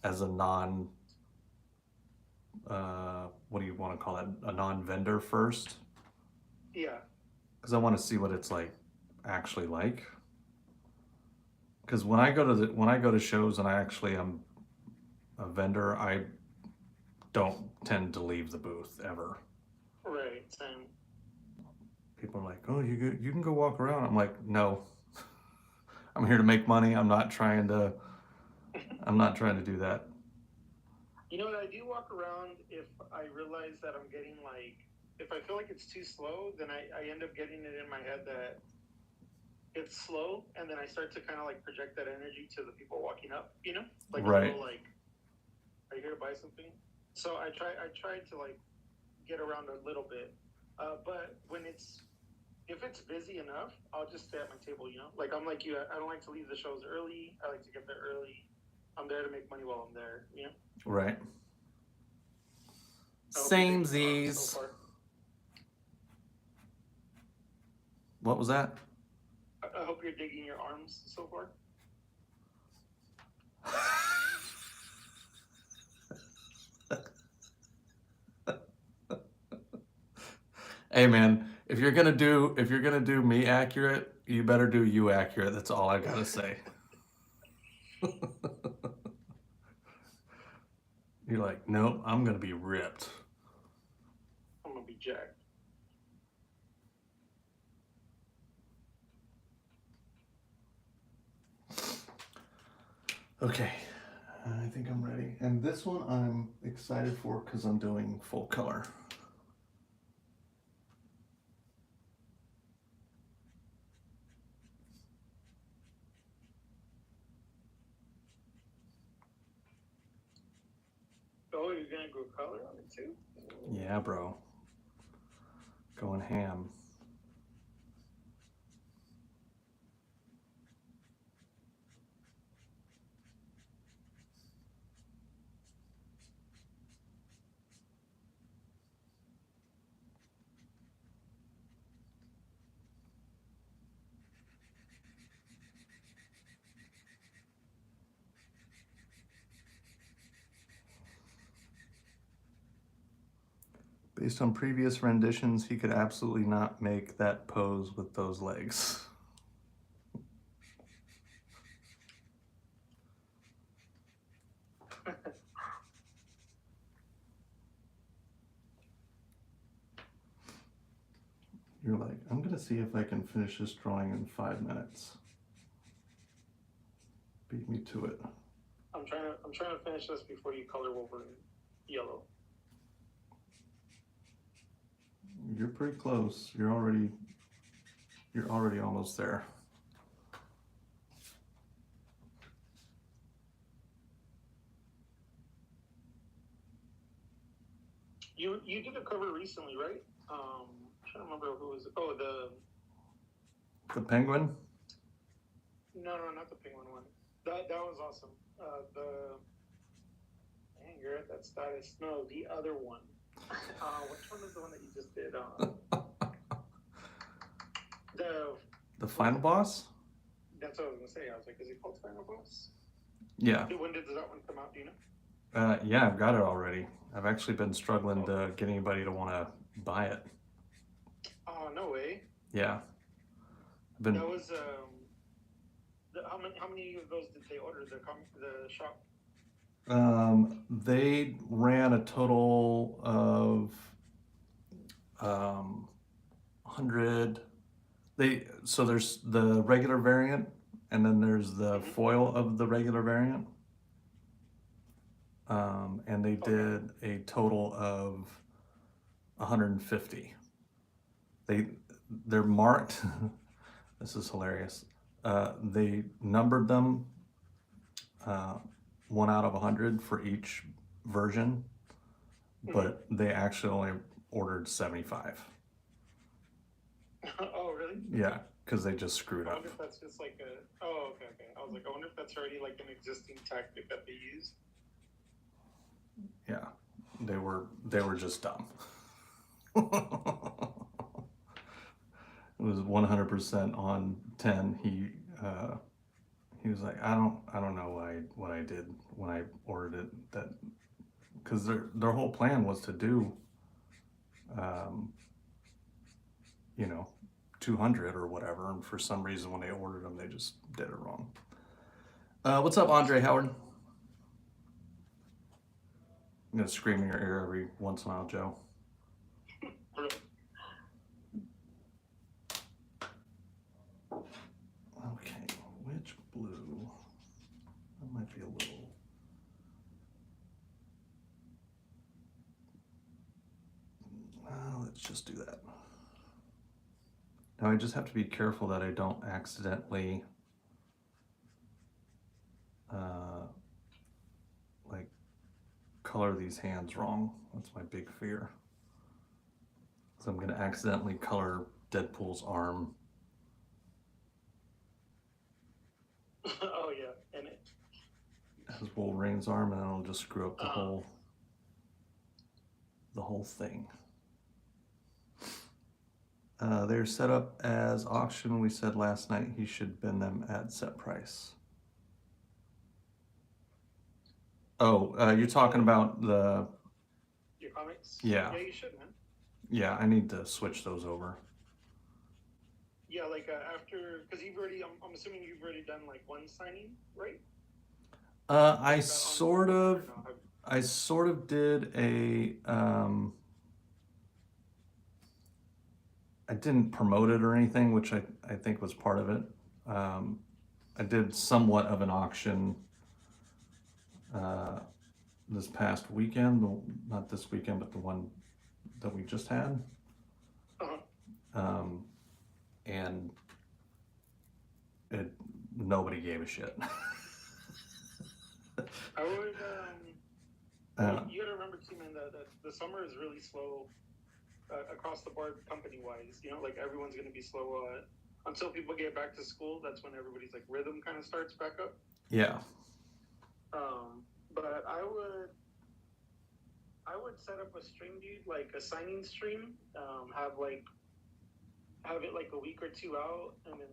as a non, what do you want to call it? A non-vendor first. Yeah. Because I want to see what it's like, actually like. Because when I go to shows and I actually am a vendor, I don't tend to leave the booth ever. Right. Same. People are like, "Oh, you can go walk around." I'm like, "No, I'm here to make money. I'm not trying to do that." You know what? I do walk around if I realize that I'm getting like, if I feel like it's too slow, then I end up getting it in my head that it's slow, and then I start to kind of like project that energy to the people walking up, you know? Like right. A little like, are you here to buy something? So I try to like get around a little bit, but if it's busy enough, I'll just stay at my table, you know? Like I'm like you, I don't like to leave the shows early. I like to get there early. I'm there to make money while I'm there, you know? Right. Samesies. So what was that? I hope you're digging your arms so far. Hey man, If you're gonna do me accurate, you better do you accurate. That's all I gotta say. You're like, nope, I'm gonna be ripped. I'm gonna be jacked. Okay, I think I'm ready. And this one I'm excited for because I'm doing full color. Oh, you're gonna go color on it too? Yeah, bro. Going ham. Based on previous renditions, he could absolutely not make that pose with those legs. You're like, I'm gonna see if I can finish this drawing in 5 minutes. Beat me to it. I'm trying to finish this before you color Wolverine yellow. You're pretty close. You're already almost there. You did a cover recently, right? I'm trying to remember who was it. Oh, The penguin? no, not the penguin one. That was awesome. Dang, you're at that status. No, the other one. Which one is the one that you just did? The final boss? That's what I was gonna say. I was like, is it called Final Boss? Yeah. When did that one come out? Do you know? Yeah, I've got it already. I've actually been struggling to get anybody to want to buy it. Oh, no way. Yeah. That was how many of those did they order? The shop. They ran a total of 100. So there's the regular variant, and then there's the foil of the regular variant. And they did a total of 150. They're marked. This is hilarious. They numbered them 1 out of 100 for each version, but they actually only ordered 75. Oh, really? Yeah, because they just screwed I up. wonder if that's just like a. Oh, okay. I was like, I wonder if that's already like an existing tactic that they use. Yeah, they were just dumb. It was 100% on 10. He was like, I don't know what I did when I ordered it, that because their whole plan was to do 200 or whatever, and for some reason when they ordered them they just did it wrong. What's up, Andre Howard? I'm gonna scream in your ear every once in a while, Joe. Okay, which blue? That might be a little. Let's just do that. Now I just have to be careful that I don't accidentally like color these hands wrong. That's my big fear. So I'm gonna accidentally color Deadpool's arm. Oh yeah, and it As Wolverine's arm, and then I'll just screw up the whole thing. They're set up as auction. We said last night he should bin them at set price. Oh, you're talking about your comics? Yeah. Yeah, you should, man. Yeah, I need to switch those over. Yeah, like after, because you've already, I'm assuming you've already done like one signing, right? I Like on sort or of, no? I sort of did a, I didn't promote it or anything, which I think was part of it. Um, I did somewhat of an auction uh, this past weekend, not this weekend, but the one that we just had. Uh-huh. Um, and nobody gave a shit. I would, Uh, you gotta remember too, man, that the summer is really slow across the board company wise. You know, like everyone's gonna be slow until people get back to school. That's when everybody's like rhythm kind of starts back up. yeah. But I would set up a stream, dude, like a signing stream. Have it like a week or two out, and then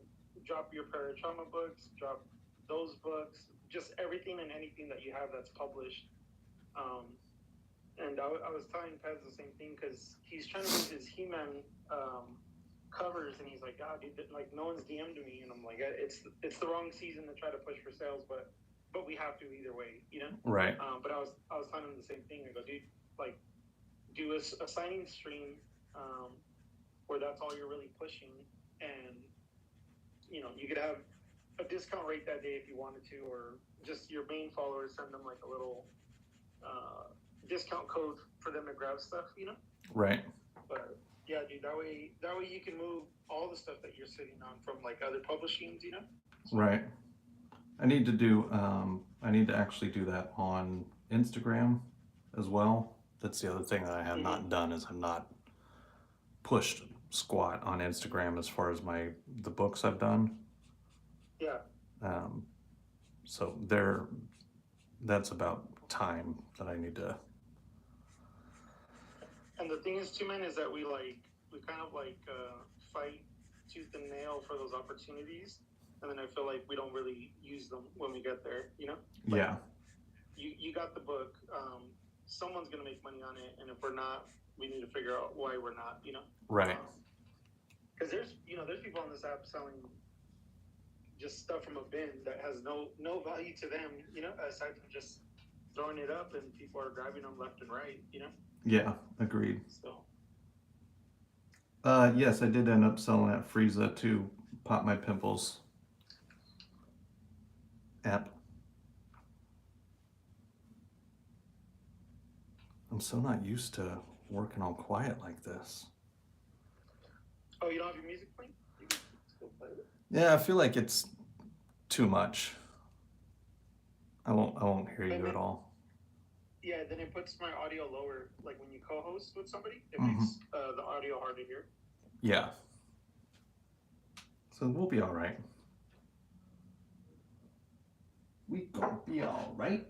drop your paratrauma books, drop those books, just everything and anything that you have that's published. And I was telling Pez the same thing because he's trying to move his He-Man covers, and he's like, "God, dude, like no one's DM'd me," and I'm like, "It's the wrong season to try to push for sales, but we have to either way, you know." Right. But I was telling him the same thing. I go, dude, like, do a signing stream where that's all you're really pushing, and you know you could have a discount rate that day if you wanted to, or just your main followers send them like a little discount code for them to grab stuff, you know. Right. But yeah, dude, that way you can move all the stuff that you're sitting on from like other publishings, you know. Right. I need to actually do that on Instagram as well. That's the other thing that I have not done is I'm not pushed squat on Instagram as far as the books I've done. Yeah. So that's about time that I need to. And the thing is too, man, is that we kind of fight tooth and nail for those opportunities, and then I feel like we don't really use them when we get there, you know. Like, yeah. You got the book. Someone's gonna make money on it, and if we're not, we need to figure out why we're not, you know. Right. Because there's people on this app selling just stuff from a bin that has no value to them, you know, aside from just throwing it up and people are grabbing them left and right, you know. Yeah, agreed. So. Yes, I did end up selling at Frieza to Pop My Pimples app. I'm so not used to working all quiet like this. Oh, you don't have your music playing? You can still play it. Yeah, I feel like it's too much. I won't hear you at all. Yeah, then it puts my audio lower. Like when you co-host with somebody, it makes the audio hard to hear. Yeah. So we'll be all right. We gonna be all right.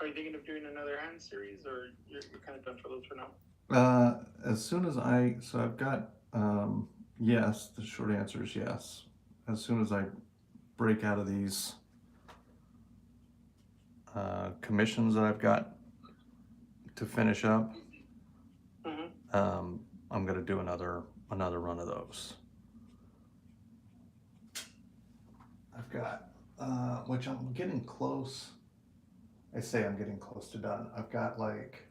Are you thinking of doing another hand series, or you're kind of done for those for now? As soon as I've got, yes, the short answer is yes. As soon as I break out of these commissions that I've got to finish up, I'm gonna do another run of those. I've got, which I'm getting close. I say I'm getting close to done. I've got like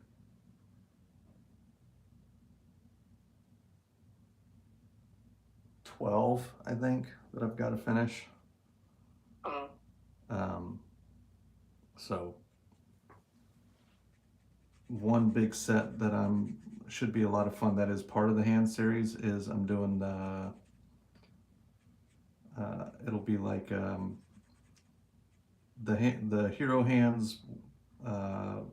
12, I think, that I've got to finish. So one big set that should be a lot of fun that is part of the hand series is I'm doing the it'll be like the Hero Hands, the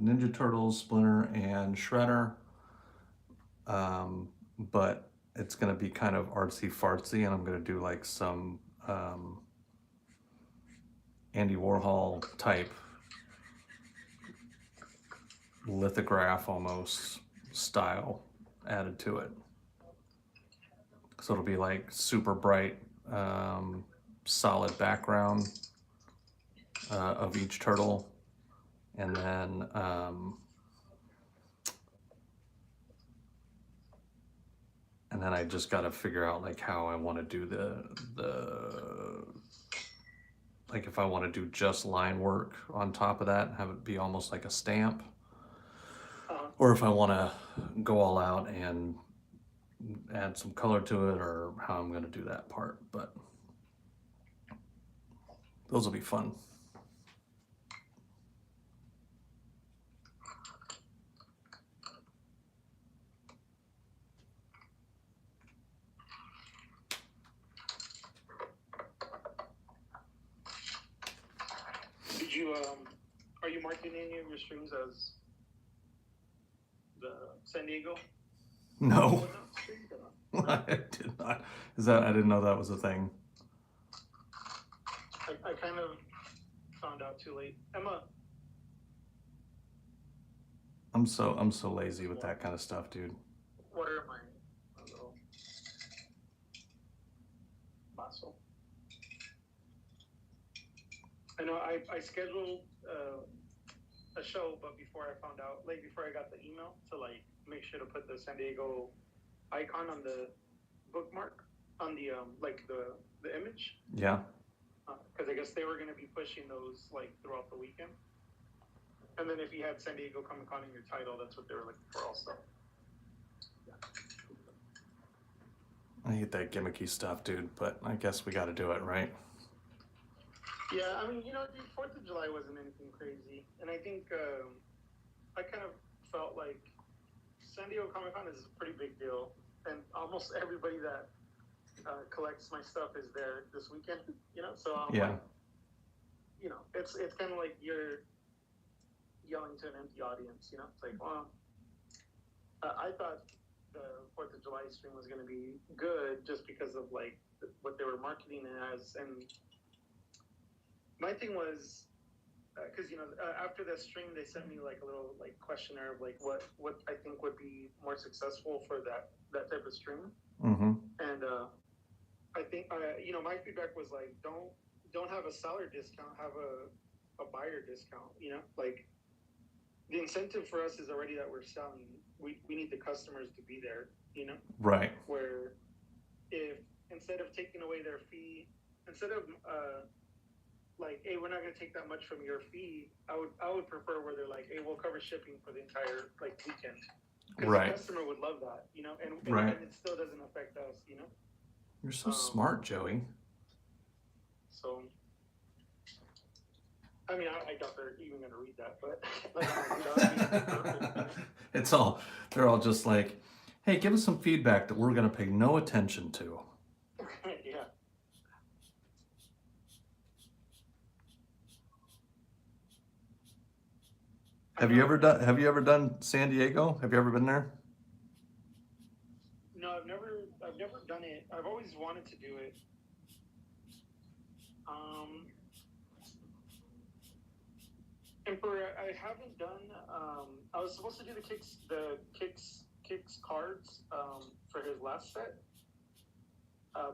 Ninja Turtles, Splinter, and Shredder, but it's going to be kind of artsy fartsy, and I'm going to do like some Andy Warhol type lithograph almost style added to it. So it'll be like super bright, solid background of each turtle, and then I just got to figure out like how I want to do the like if I want to do just line work on top of that and have it be almost like a stamp, or if I want to go all out and add some color to it, or how I'm going to do that part. But those will be fun. Did you are you marking any of your streams as the San Diego? No. I did not. I didn't know that was a thing. I kind of found out too late. Emma. I'm so lazy with that kind of stuff, dude. What are my little muscle? I know I scheduled a show, but before I found out, like before I got the email to like make sure to put the San Diego icon on the bookmark on the like the image. Yeah. Because I guess they were going to be pushing those like throughout the weekend. And then if you had San Diego Comic Con in your title, that's what they were looking for also. Yeah. I hate that gimmicky stuff, dude, but I guess we got to do it, right? Yeah, I mean, you know, dude, 4th of July wasn't anything crazy. And I think I kind of felt like San Diego Comic Con is a pretty big deal. And almost everybody that collects my stuff is there this weekend, you know? So, yeah. Like, you know, it's kind of like you're yelling to an empty audience, you know? It's like, well, I thought the 4th of July stream was going to be good just because of, like, what they were marketing it as. And my thing was, because, you know, after that stream, they sent me, like, a little, like, questionnaire of, like, what I think would be more successful for that type of stream. Mm-hmm. And I think, you know, my feedback was, like, don't have a seller discount, have a buyer discount, you know? Like, the incentive for us is already that we're selling. We need the customers to be there, you know? Right. Where if instead of taking away their fee, instead of like, hey, we're not going to take that much from your fee, I would prefer where they're like, hey, we'll cover shipping for the entire like weekend. Because right. the customer would love that, you know? And right. it still doesn't affect us, you know? You're so smart, Joey. So, I mean, I doubt they're even going to read that, but like, it's all, they're all just like, hey, give us some feedback that we're going to pay no attention to. Yeah. Have you ever done San Diego? Have you ever been there? No, I've never done it. I've always wanted to do it. Emperor, I haven't done. I was supposed to do the kicks cards for his last set,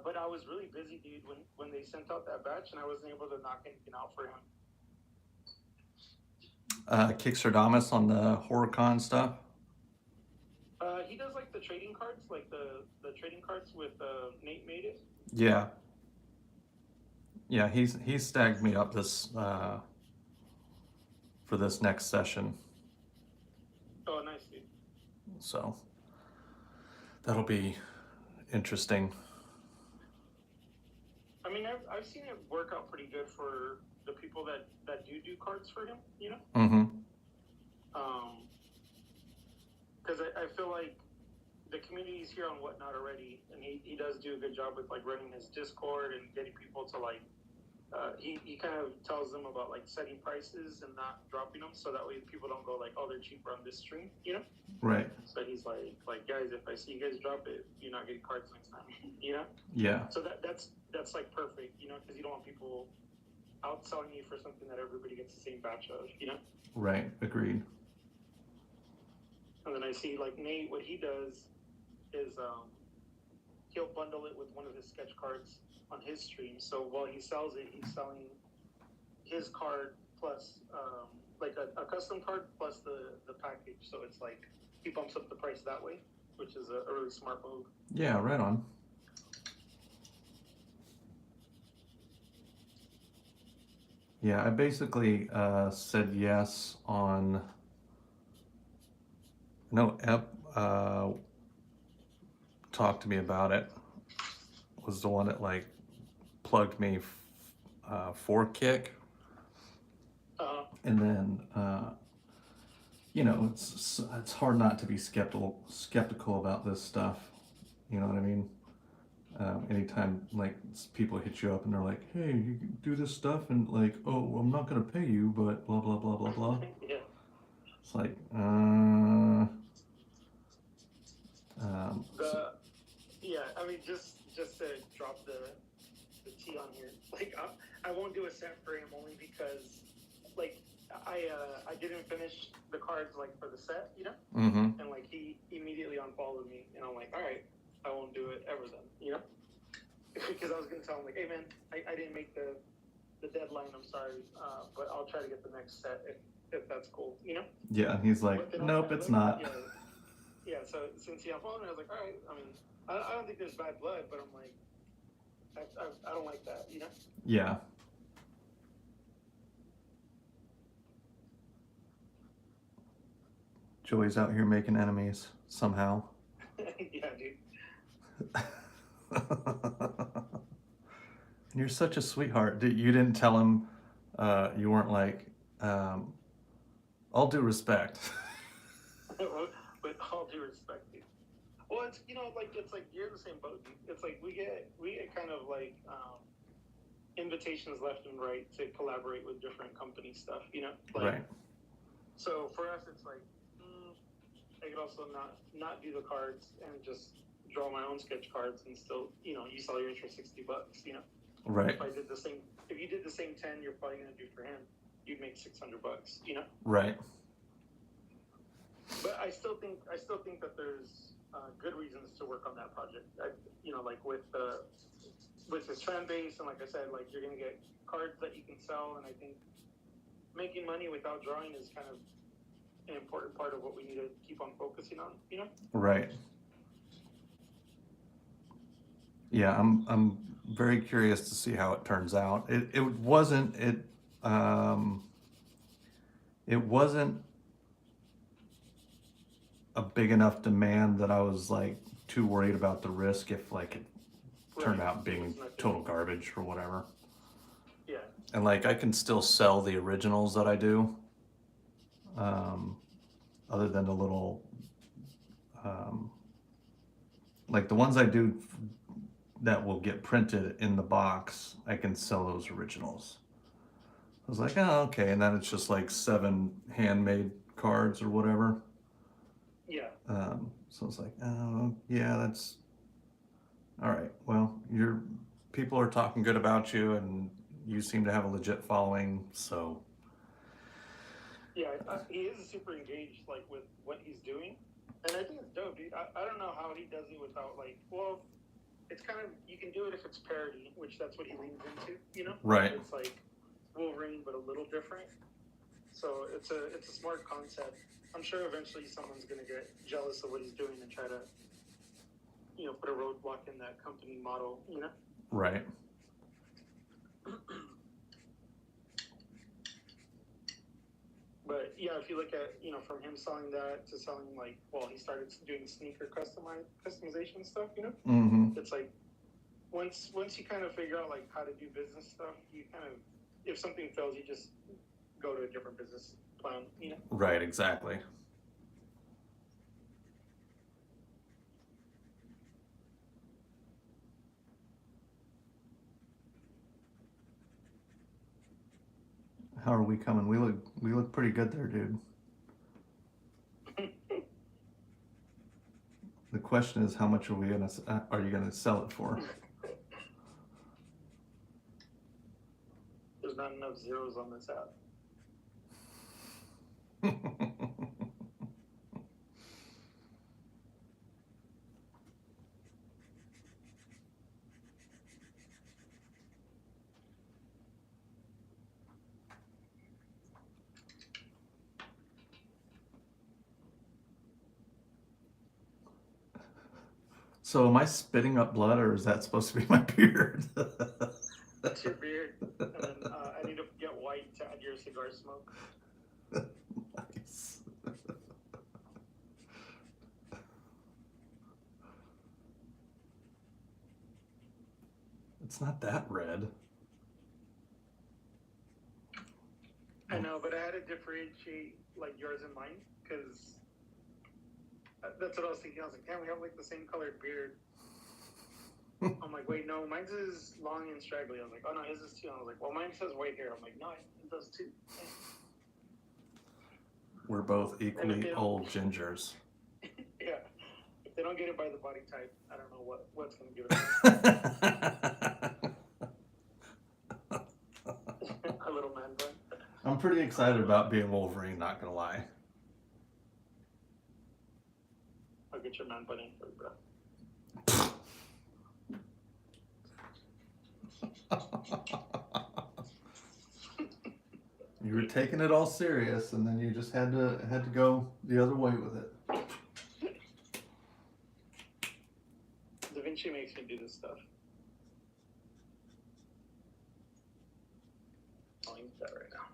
but I was really busy, dude, when they sent out that batch, and I wasn't able to knock anything out for him. Kickstardamus on the HorrorCon stuff. He does like the trading cards, like the trading cards with Nate made it. Yeah. Yeah, he's stacked me up this for this next session. Oh, nice, dude. So that'll be interesting. I mean, I've seen it work out pretty good for the people that do cards for him, you know? Mm-hmm. Because I feel like the community's here on Whatnot already, and he does do a good job with like running his Discord and getting people to like, he kind of tells them about like setting prices and not dropping them, so that way people don't go like, oh, they're cheaper on this stream, you know? Right. So he's like guys, if I see you guys drop it, you're not getting cards next time, you know? Yeah. So that's like perfect, you know? don't want people outselling you for something that everybody gets the same batch of, you know? Right. Agreed. And then I see like Nate, what he does is he'll bundle it with one of his sketch cards on his stream. So while he sells it, he's selling his card plus like a custom card plus the package. So it's like he bumps up the price that way, which is a really smart move. Yeah, right on. Yeah, I basically said yes on. No, Ep talked to me about it. Was the one that like plugged me for Kick, and then you know it's hard not to be skeptical about this stuff. You know what I mean? Anytime like people hit you up and they're like, "Hey, you can do this stuff," and like, "Oh, well, I'm not gonna pay you, but blah blah blah blah blah." Yeah. It's like, Yeah, I mean, just to drop the T on here, like I won't do a set for him only because, like, I didn't finish the cards like for the set, you know, and like he immediately unfollowed me, and I'm like, all right, I won't do it ever then, you know, because I was gonna tell him like, hey man, I didn't make the deadline, I'm sorry, but I'll try to get the next set if that's cool, you know. Yeah, he's like, nope, it's not. Yeah, so since he unfollowed me, I was like, all right, I mean, I don't think there's bad blood, but I'm like, I don't like that, you know? Yeah. Joey's out here making enemies somehow. Yeah, dude. You're such a sweetheart. You didn't tell him, you weren't like, all due respect. With all due respect, dude. Well, it's, you know, like, it's like you're in the same boat, dude. It's like we get kind of like invitations left and right to collaborate with different company stuff, you know? Like, right. So for us, it's like, I could also not do the cards and just draw my own sketch cards and still, you know, you sell yours for $60, you know? Right. If you did the same 10 you're probably gonna do for him, you'd make $600, you know? Right. But I still think that there's good reasons to work on that project. You know, like with his fan base, and like I said, like you're gonna get cards that you can sell, and I think making money without drawing is kind of an important part of what we need to keep on focusing on. You know. Right. Yeah, I'm very curious to see how it turns out. It wasn't a big enough demand that I was like too worried about the risk if like it turned out being total garbage or whatever. Yeah. And like I can still sell the originals that I do, other than the little like the ones I do that will get printed in the box, I can sell those originals. I was like, oh, okay. And then it's just like 7 handmade cards or whatever. Yeah. So it's like, oh, yeah, that's all right. Well, people are talking good about you, and you seem to have a legit following. So. Yeah, he is super engaged, like with what he's doing, and I think it's dope, dude. I don't know how he does it without like, well, it's kind of, you can do it if it's parody, which that's what he leans into, you know. Right. It's like Wolverine, but a little different. So it's a smart concept. I'm sure eventually someone's gonna get jealous of what he's doing and try to, you know, put a roadblock in that company model, you know. Right. But yeah, if you look at, you know, from him selling that to selling like, well, he started doing sneaker customization stuff, you know. Mm-hmm. It's like once you kind of figure out like how to do business stuff, you kind of, if something fails, you just go to a different business plan, you know. Right. Exactly. How are we coming? We look pretty good there, dude. The question is, how much are you gonna sell it for? not enough zeros on this app. So am I spitting up blood, or is that supposed to be my beard? That's your beard. And then I need to get white to add your cigar smoke. Nice. It's not that red. I know, but I had to differentiate like yours and mine because that's what I was thinking. I was like, damn, we have like the same colored beard. I'm like, wait, no, mine's is long and straggly. I was like, oh no, his is too. I was like, well, mine says white hair. I'm like, no, it does too. We're both equally old gingers. Yeah. If they don't get it by the body type, I don't know what's going to give it a little man bun. I'm pretty excited about being Wolverine, not gonna lie. I'll get your man bun in for you, bro. You were taking it all serious, and then you just had to go the other way with it. Da Vinci makes me do this stuff. I'll use that right now.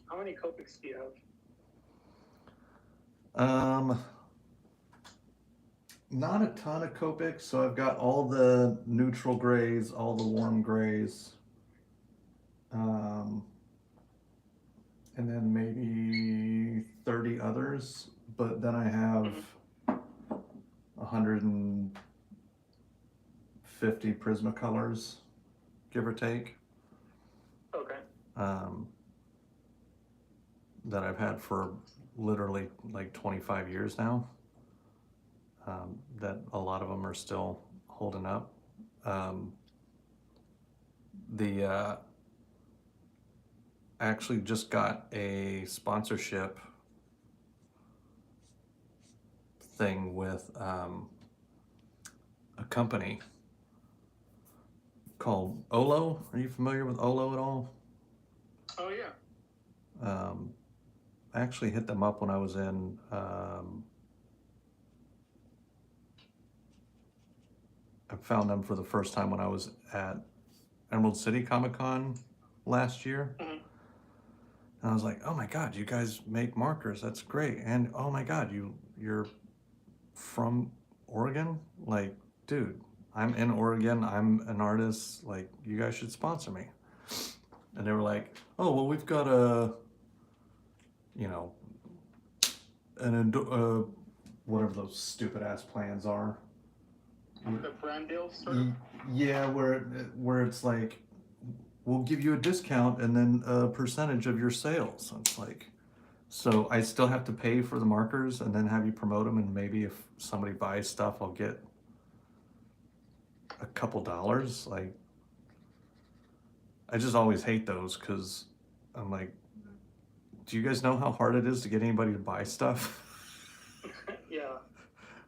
How many Copics do you have? Not a ton of Copics, so I've got all the neutral grays, all the warm grays, and then maybe 30 others, but then I have 150 Prismacolors, give or take. Okay. That I've had for literally like 25 years now. That a lot of them are still holding up. I actually just got a sponsorship thing with a company called Olo. Are you familiar with Olo at all? Oh yeah. I actually hit them up when I was in I found them for the first time when I was at Emerald City Comic Con last year. Mm-hmm. And I was like, oh my God, you guys make markers. That's great. And oh my God, you're from Oregon? Like, dude, I'm in Oregon. I'm an artist. Like, you guys should sponsor me. And they were like, oh, well, we've got a, you know, whatever those stupid ass plans are. The brand deal sort of? Yeah, where it's like, we'll give you a discount and then a percentage of your sales. And it's like, so I still have to pay for the markers and then have you promote them, and maybe if somebody buys stuff, I'll get a couple dollars. Like, I just always hate those because I'm like, do you guys know how hard it is to get anybody to buy stuff? Yeah.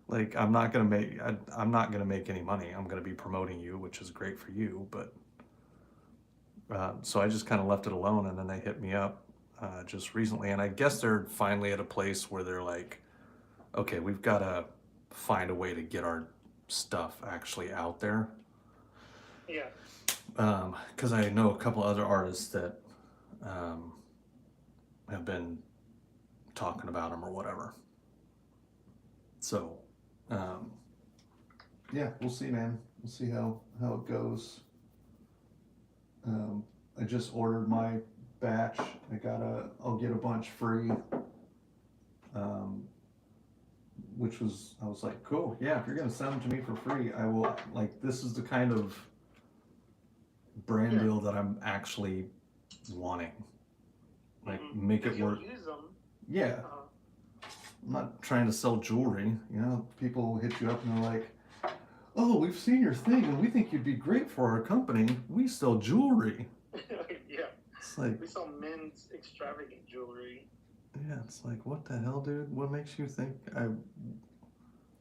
Like, I'm not gonna make any money. I'm gonna be promoting you, which is great for you, but so I just kind of left it alone, and then they hit me up just recently, and I guess they're finally at a place where they're like, okay, we've got to find a way to get our stuff actually out there. Yeah. Because I know a couple other artists that have been talking about them or whatever. So, yeah, we'll see, man. We'll see how it goes. I just ordered my batch. I'll get a bunch free. which was, I was like, cool, yeah, if you're gonna send them to me for free, I will, like, this is the kind of brand deal that I'm actually wanting. Like, make it work. Use them. Yeah. I'm not trying to sell jewelry. You know, people hit you up and they're like, oh, we've seen your thing and we think you'd be great for our company. We sell jewelry. Yeah. It's like, we sell men's extravagant jewelry. Yeah, it's like, what the hell, dude? What makes you think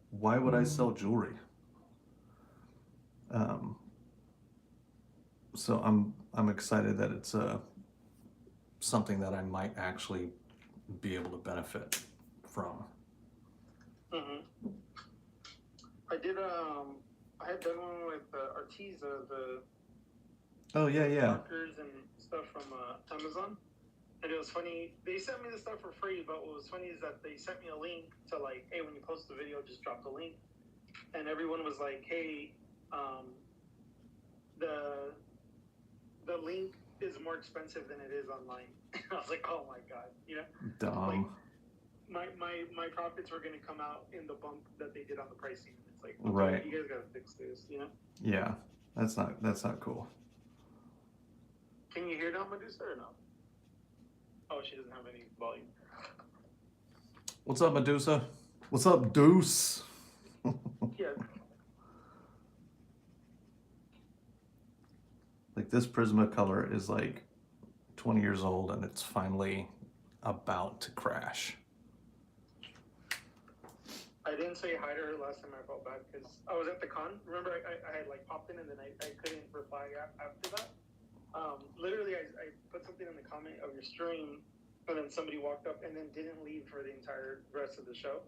why would I sell jewelry? So I'm excited that it's something that I might actually be able to benefit from. I did I had done one with Arteza, the markers and stuff from Amazon. And it was funny, they sent me the stuff for free, but what was funny is that they sent me a link to like, hey, when you post the video, just drop the link. And everyone was like, hey, the link is more expensive than it is online. I was like, oh my God, you know? Dumb. Like, my profits were going to come out in the bump that they did on the pricing. It's like, okay, right. You guys got to fix this, you know? Yeah, that's not cool. Can you hear now, Medusa, or no? Oh, she doesn't have any volume. What's up, Medusa? What's up, Deuce? Yeah. Like, this Prismacolor is like 20 years old and it's finally about to crash. I didn't say hi to her last time. I felt bad because I was at the con. Remember, I had like popped in and then I couldn't reply after that. Literally, I put something in the comment of your stream, and then somebody walked up and then didn't leave for the entire rest of the show.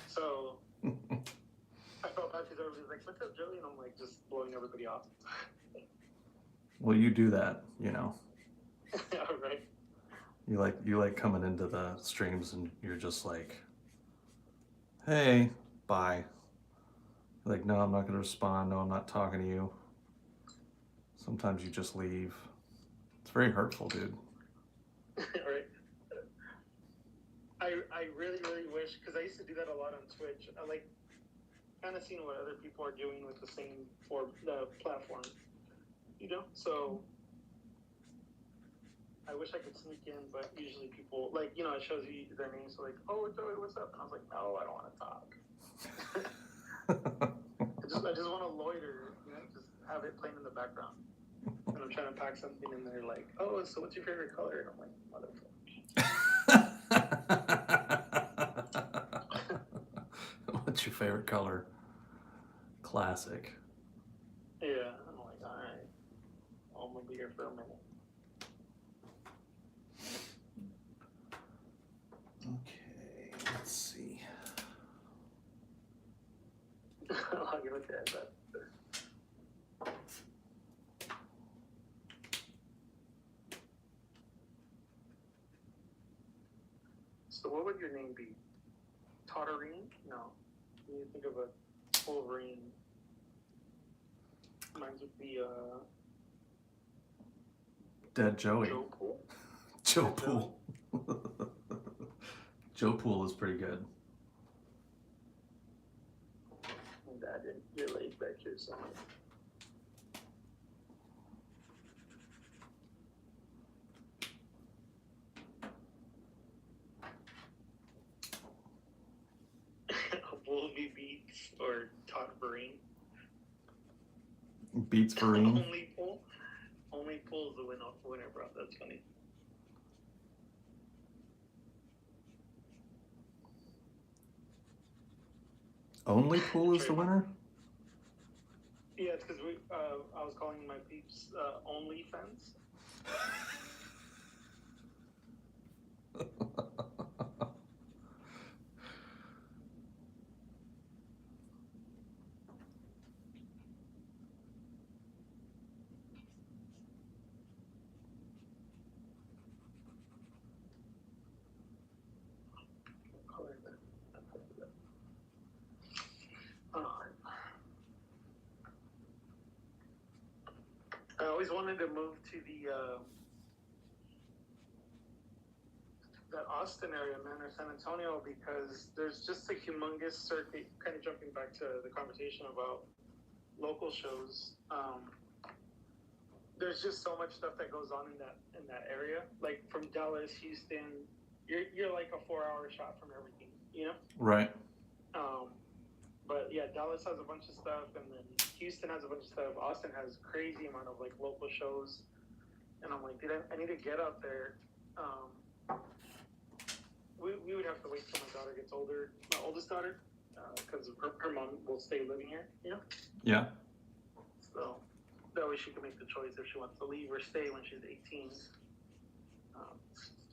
So I felt bad because everybody was like, "What's up, Joey?" And I'm like, just blowing everybody off. Well, you do that, you know. All right. You like coming into the streams and you're just like, hey, bye. Like, no, I'm not going to respond. No, I'm not talking to you. Sometimes you just leave. It's very hurtful, dude. Right. I really, really wish, because I used to do that a lot on Twitch. I like kind of seeing what other people are doing with the same platform, you know? So I wish I could sneak in, but usually people, like, you know, it shows you their name, so like, oh, Joey, what's up? And I was like, no, I don't want to talk. I just want to loiter, you know, just have it playing in the background. And I'm trying to pack something and they're like, oh, so what's your favorite color? And I'm like, motherfucker. What's your favorite color? Classic. Yeah, I'm like, all right, I'm going to be here for a minute. Okay, let's see. I'll give it to that. So what would your name be? Totterine? No. When you think of a Wolverine, mine would be Dead Joey. Joe Pool. Joe Pool. Joe Pool is pretty good. My dad didn't relate back here somewhere. Wolvie Beats or Todd Vereen. Beats Vereen. Only Pool is the winner, bro. That's funny. Only Pool is the winner? Yeah, it's because I was calling my peeps Only Fans. I always wanted to move to that Austin area, man, or San Antonio, because there's just a humongous circuit. Kind of jumping back to the conversation about local shows. There's just so much stuff that goes on in that area. Like from Dallas, Houston, you're like a 4-hour shot from everything, you know? Right. But yeah, Dallas has a bunch of stuff, and then Houston has a bunch of stuff. Austin has crazy amount of like local shows, and I'm like, dude, I need to get out there. We would have to wait till my daughter gets older, my oldest daughter, because her mom will stay living here, you know? Yeah. So that way she can make the choice if she wants to leave or stay when she's 18,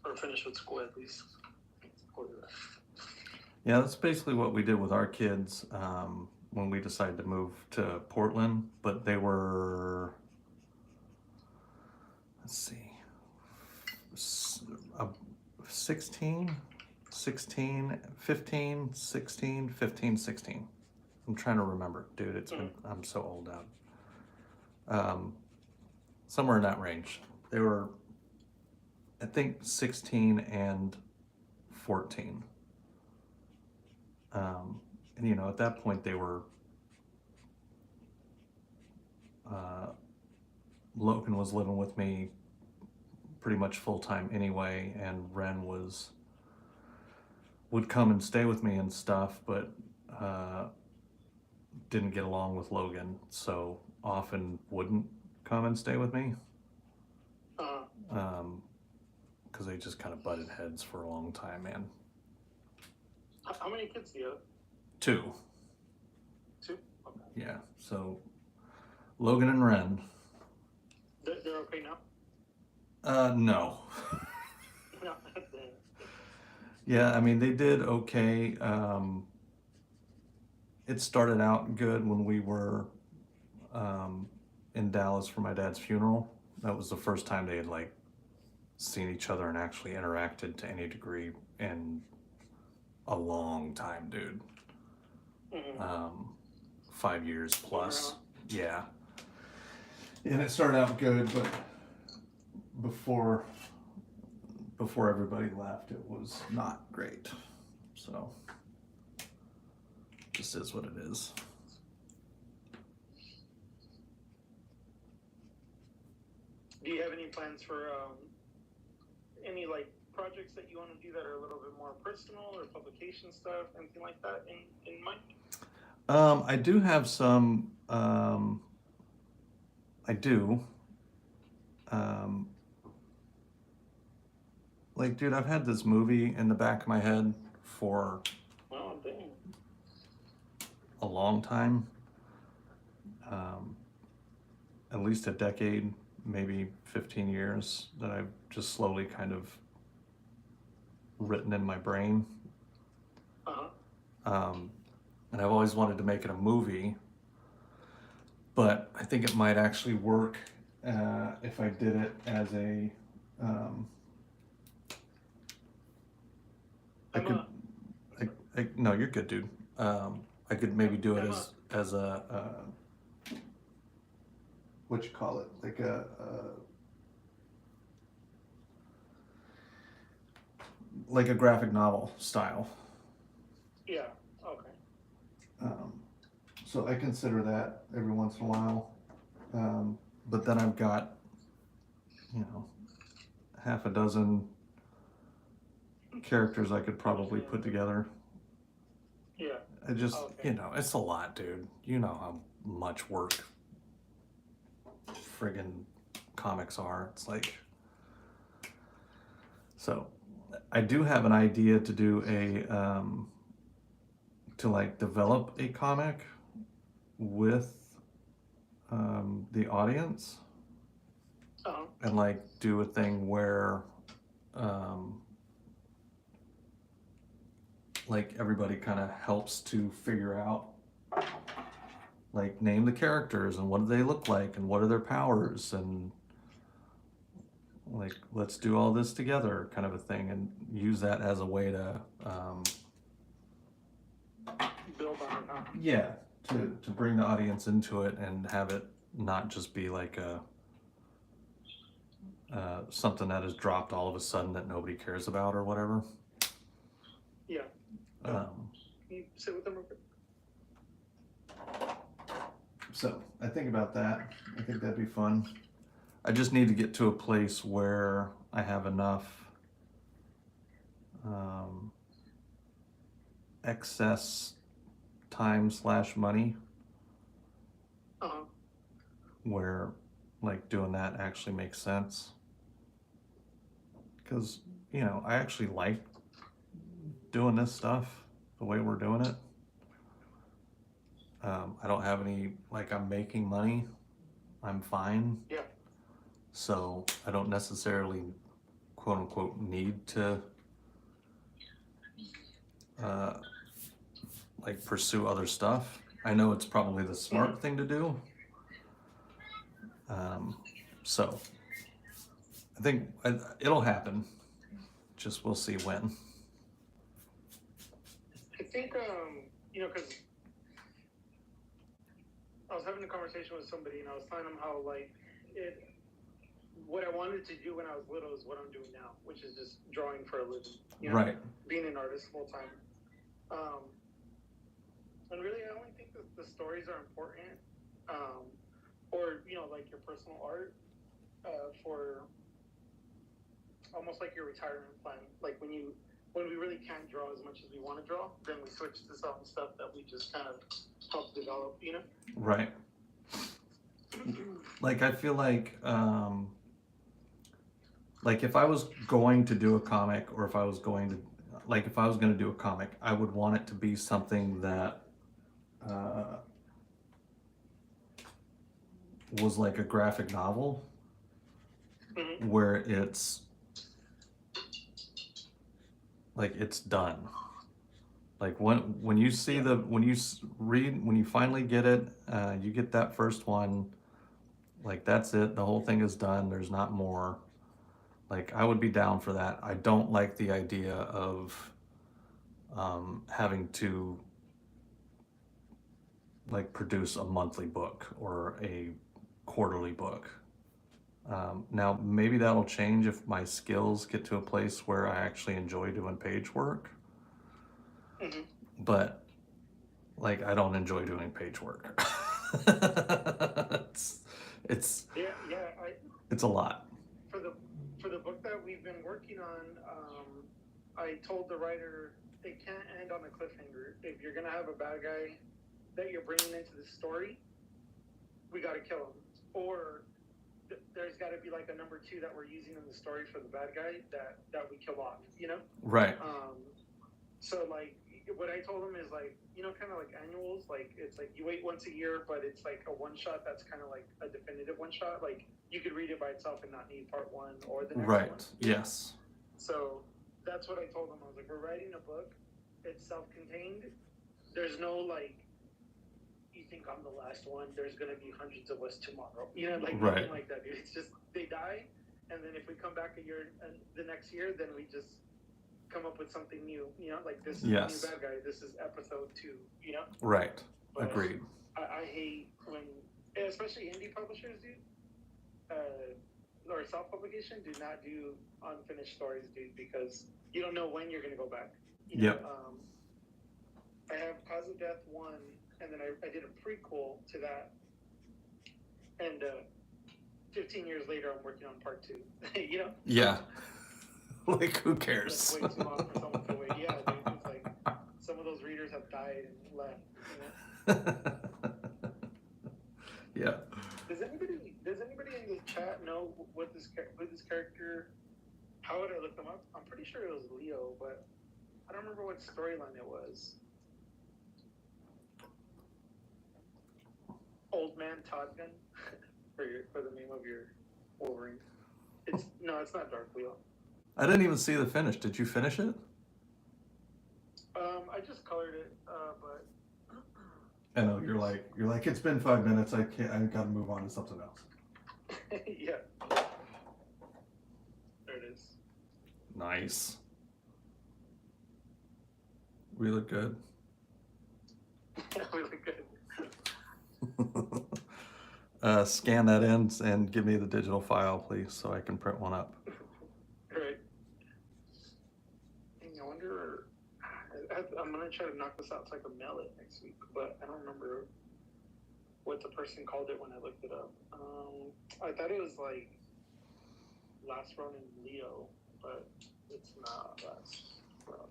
or finish with school at least. Yeah, that's basically what we did with our kids when we decided to move to Portland, but they were, let's see, 16, 15, 16, 15, 16. I'm trying to remember, dude, it's been, I'm so old out. Somewhere in that range. They were, I think, 16 and 14. And you know, at that point they were, Logan was living with me pretty much full time anyway, and Ren would come and stay with me and stuff, but didn't get along with Logan, so often wouldn't come and stay with me. Because they just kind of butted heads for a long time, man. How many kids do you have? 2. 2? Okay. Yeah, so Logan and Ren. They're okay now? No. No. Yeah, I mean, they did okay. It started out good when we were in Dallas for my dad's funeral. That was the first time they had like seen each other and actually interacted to any degree in a long time, dude. 5 years plus. Yeah. And it started out good, but before everybody left, it was not great. So just is what it is. Do you have any plans for any like projects that you want to do that are a little bit more personal or publication stuff, anything like that in mind? I do have some. I do. Like, dude, I've had this movie in the back of my head for a long time. At least a decade, maybe 15 years, that I've just slowly kind of written in my brain. And I've always wanted to make it a movie, but I think it might actually work if I did it as a no, you're good, dude. I could maybe do it as a what you call it, like a graphic novel style. Yeah. Okay. So I consider that every once in a while, but then I've got, you know, half a dozen characters I could probably put together. Yeah. I just, you know, it's a lot, dude. You know how much work friggin' comics are. It's like, so I do have an idea to do to like develop a comic with the audience, and like do a thing where like everybody kind of helps to figure out, like, name the characters and what do they look like and what are their powers, and like, let's do all this together kind of a thing, and use that as a way to build on it, huh? yeah, to bring the audience into it and have it not just be like a something that is dropped all of a sudden that nobody cares about or whatever. Yeah. Can you sit with them real quick? So I think about that. I think that'd be fun. I just need to get to a place where I have enough excess time / money Uh-huh. where like doing that actually makes sense. Because, you know, I actually like doing this stuff the way we're doing it. I don't have any, like, I'm making money. I'm fine. Yeah. So I don't necessarily, quote unquote, need to like pursue other stuff. I know it's probably the smart thing to do. So I think it'll happen. Just we'll see when. I think, you know, because I was having a conversation with somebody and I was telling them how, like, what I wanted to do when I was little is what I'm doing now, which is just drawing for a living. You know, right. Being an artist full time. And really, I only think that the stories are important, or, you know, like your personal art, for almost like your retirement plan. Like when we really can't draw as much as we want to draw, then we switch to some stuff that we just kind of help develop, you know? Right. Like I feel like if I was going to do a comic, or if I was going to do a comic, I would want it to be something that was like a graphic novel, where it's like it's done. Like when you see when you finally get it, you get that first one, like that's it. The whole thing is done. There's not more. Like I would be down for that. I don't like the idea of having to like produce a monthly book or a quarterly book. Now maybe that'll change if my skills get to a place where I actually enjoy doing page work. But like I don't enjoy doing page work. it's it's a lot. For the book that we've been working on, I told the writer it can't end on a cliffhanger. If you're gonna have a bad guy that you're bringing into the story, we got to kill him, or there's got to be like a number 2 that we're using in the story for the bad guy that we kill off, you know? Right. So like what I told him is like, you know, kind of like annuals, like it's like you wait once a year, but it's like a one shot that's kind of like a definitive one shot. Like you could read it by itself and not need part 1 or the next one. Right. Yes. So that's what I told him. I was like, we're writing a book. It's self-contained. There's no like, you think I'm the last one, there's going to be hundreds of us tomorrow. You know, like nothing like that, dude. It's just they die, and then if we come back a year and the next year, then we just come up with something new. You know, like this is the new bad guy. This is episode 2. You know. Right. But agreed. I hate when, especially indie publishers, dude, or self-publication, do not do unfinished stories, dude, because you don't know when you're going to go back. You know? I have Cause of Death 1, and then I did a prequel to that, and 15 years later, I'm working on part 2. You know? Yeah. Like, who cares? It's way too long for someone to wait. Yeah, dude, it's like some of those readers have died and left. You know? Yeah. Does anybody in the chat know who this character? How would I look them up? I'm pretty sure it was Leo, but I don't remember what storyline it was. Old Man Todd gun for the name of your Wolverine. It's not Dark Leo. I didn't even see the finish. Did you finish it? I just colored it, but I know you're like it's been 5 minutes. I gotta move on to something else. yeah. There it is. Nice. We look good. We look good. Scan that in and give me the digital file, please, so I can print one up. Right. I wonder. I'm gonna try to knock this out so I can mail it next week, but I don't remember what the person called it when I looked it up. I thought it was like Last Ronin Leo, but it's not Last Ronin.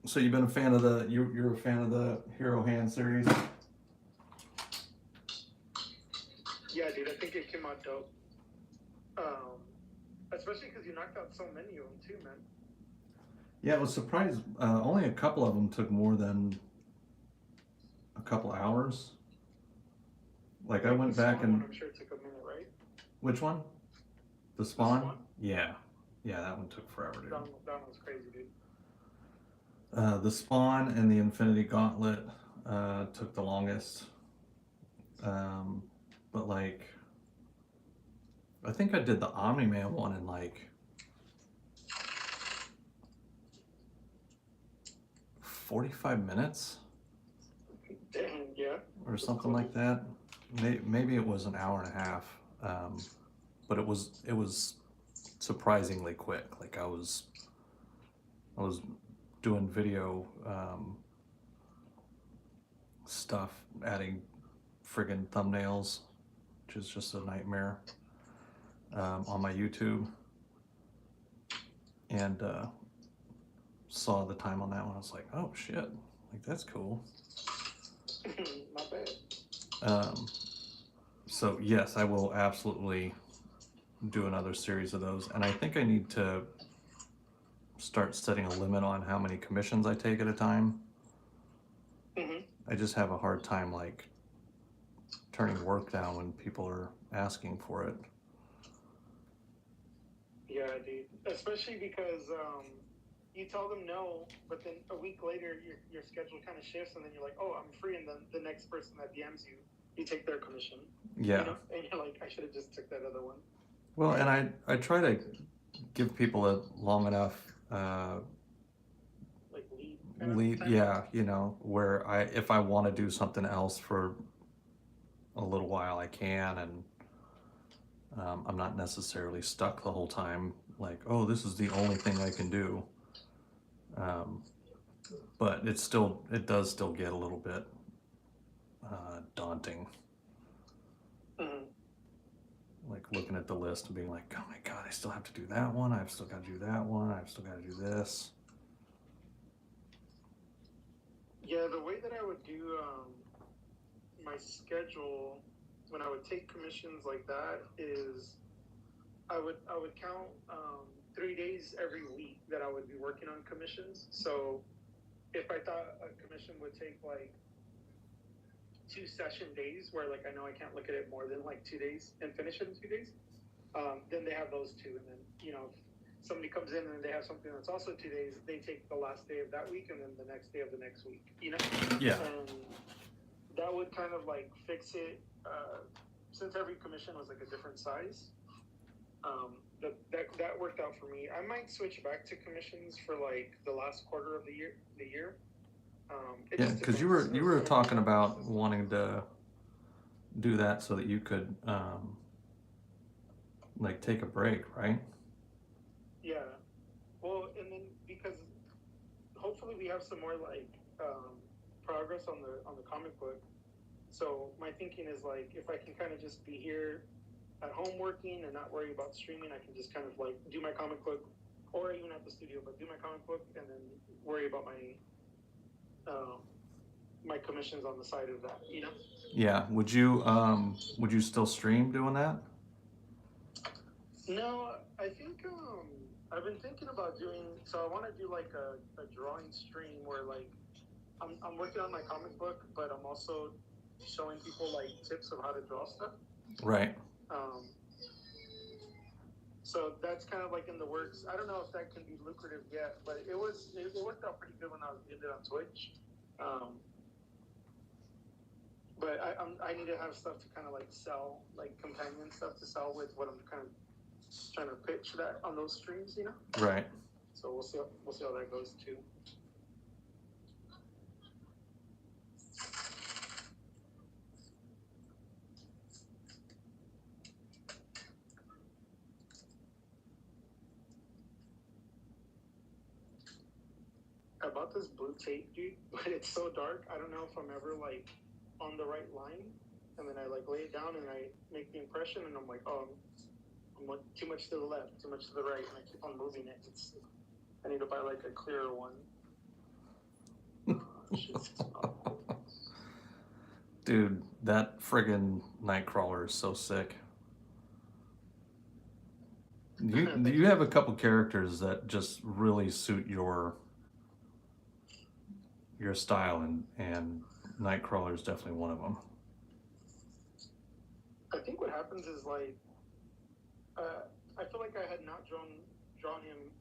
So you've been a fan of you're a fan of the Hero Hand series? Yeah, dude, I think it came out dope. Especially because you knocked out so many of them too, man. Yeah, I was surprised. Only a couple of them took more than a couple hours. Like I went back and I'm sure it took a minute, right? Which one? The Spawn? Spawn? Yeah, that one took forever, dude. That one was crazy, dude. The Spawn and the Infinity Gauntlet took the longest. But like, I think I did the Omni-Man one in like 45 minutes. Damn, yeah. Or something like that. Maybe it was an hour and a half. But it was surprisingly quick. Like I was doing video stuff, adding friggin' thumbnails, which is just a nightmare, on my YouTube, and saw the time on that one. I was like, oh shit, like that's cool. Not bad. So yes, I will absolutely do another series of those, and I think I need to start setting a limit on how many commissions I take at a time. I just have a hard time like turning work down when people are asking for it. Yeah, dude. Especially because you tell them no, but then a week later your schedule kind of shifts, and then you're like, oh, I'm free, and then the next person that DMs you, you take their commission. Yeah. You know? And you're like, I should have just took that other one. Well, and I try to give people a long enough like lead, yeah, you know, where if I want to do something else for a little while, I can, and I'm not necessarily stuck the whole time like, oh, this is the only thing I can do. But it does still get a little bit daunting. Like looking at the list and being like, oh my god, I still have to do that one, I've still got to do that one, I've still got to do this. Yeah, the way that I would do my schedule when I would take commissions like that is I would count 3 days every week that I would be working on commissions. So if I thought a commission would take like 2 session days where like I know I can't look at it more than like 2 days and finish it in 2 days, then they have those two, and then if somebody comes in and they have something that's also 2 days, they take the last day of that week and then the next day of the next week, Yeah. And that would kind of like fix it, since every commission was like a different size. That worked out for me. I might switch back to commissions for like the last quarter of the year. Yeah, because you were talking about wanting to do that so that you could like take a break, right? Yeah. Well, and then because hopefully we have some more like progress on the comic book. So my thinking is like, if I can kind of just be here at home working and not worry about streaming, I can just kind of like do my comic book, or even at the studio, but do my comic book and then worry about my commissions on the side of that, Yeah. Would you still stream doing that? No, I think I've been thinking about doing. So I want to do like a drawing stream where like I'm working on my comic book, but I'm also showing people like tips of how to draw stuff. Right. So that's kind of like in the works. I don't know if that can be lucrative yet, but it worked out pretty good when I was doing it on Twitch. But I need to have stuff to kind of like sell, like companion stuff to sell with what I'm kind of just trying to pitch that on those streams, you know. Right. So we'll see how that goes too. I bought this blue tape, dude, but it's so dark. I don't know if I'm ever like on the right line. And then I like lay it down and I make the impression, and I'm like, oh, I'm like too much to the left, too much to the right, and I keep on moving it. I need to buy like a clearer one. Dude, that friggin' Nightcrawler is so sick. You have a couple characters that just really suit your style, and Nightcrawler is definitely one of them. I think what happens is like, I feel like I had not drawn him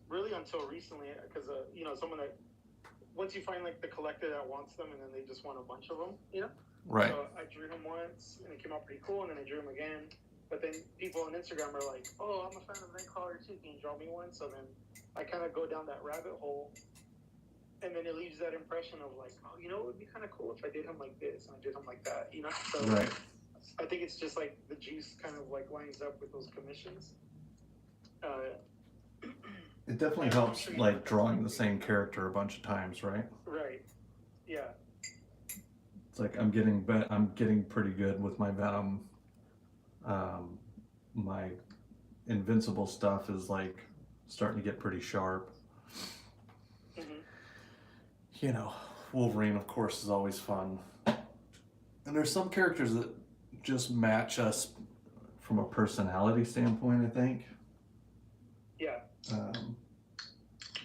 really until recently, because you know, someone that once you find like the collector that wants them, and then they just want a bunch of them, you know. Right. So I drew him once, and it came out pretty cool, and then I drew him again. But then people on Instagram are like, "Oh, I'm a fan of Nightcrawler too. Can you draw me one?" So then I kind of go down that rabbit hole, and then it leaves that impression of like, "Oh, you know, it would be kind of cool if I did him like this and I did him like that," you know. So right. I think it's just like the juice kind of like lines up with those commissions. It definitely helps, like drawing the same character a bunch of times, right? Right. Yeah. It's like I'm getting pretty good with my Venom. My Invincible stuff is like starting to get pretty sharp. Mm-hmm. You know, Wolverine, of course, is always fun. And there's some characters that just match us from a personality standpoint, I think. Yeah.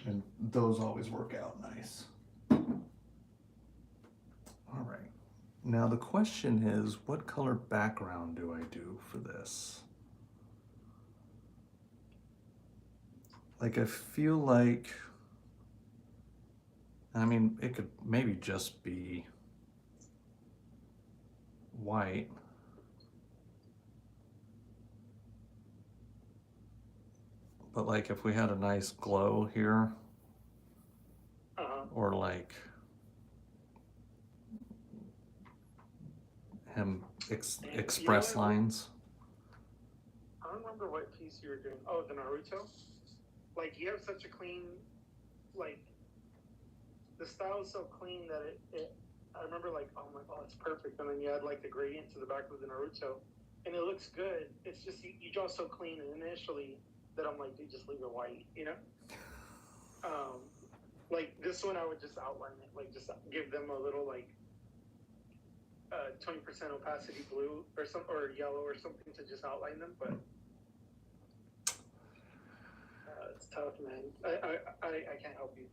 And those always work out nice. All right. Now the question is, what color background do I do for this? Like, I feel like, I mean, it could maybe just be white. But like if we had a nice glow here, or like him express lines. I don't remember what piece you were doing. Oh, the Naruto? Like, you have such a clean, like, the style is so clean that I remember like, oh my god, it's perfect. And then you add like the gradient to the back of the Naruto, and it looks good. It's just, you draw so clean initially that I'm like, dude, just leave it white, you know? Like this one, I would just outline it, like just give them a little like 20% opacity blue or yellow or something to just outline them. But it's tough, man. I can't help you.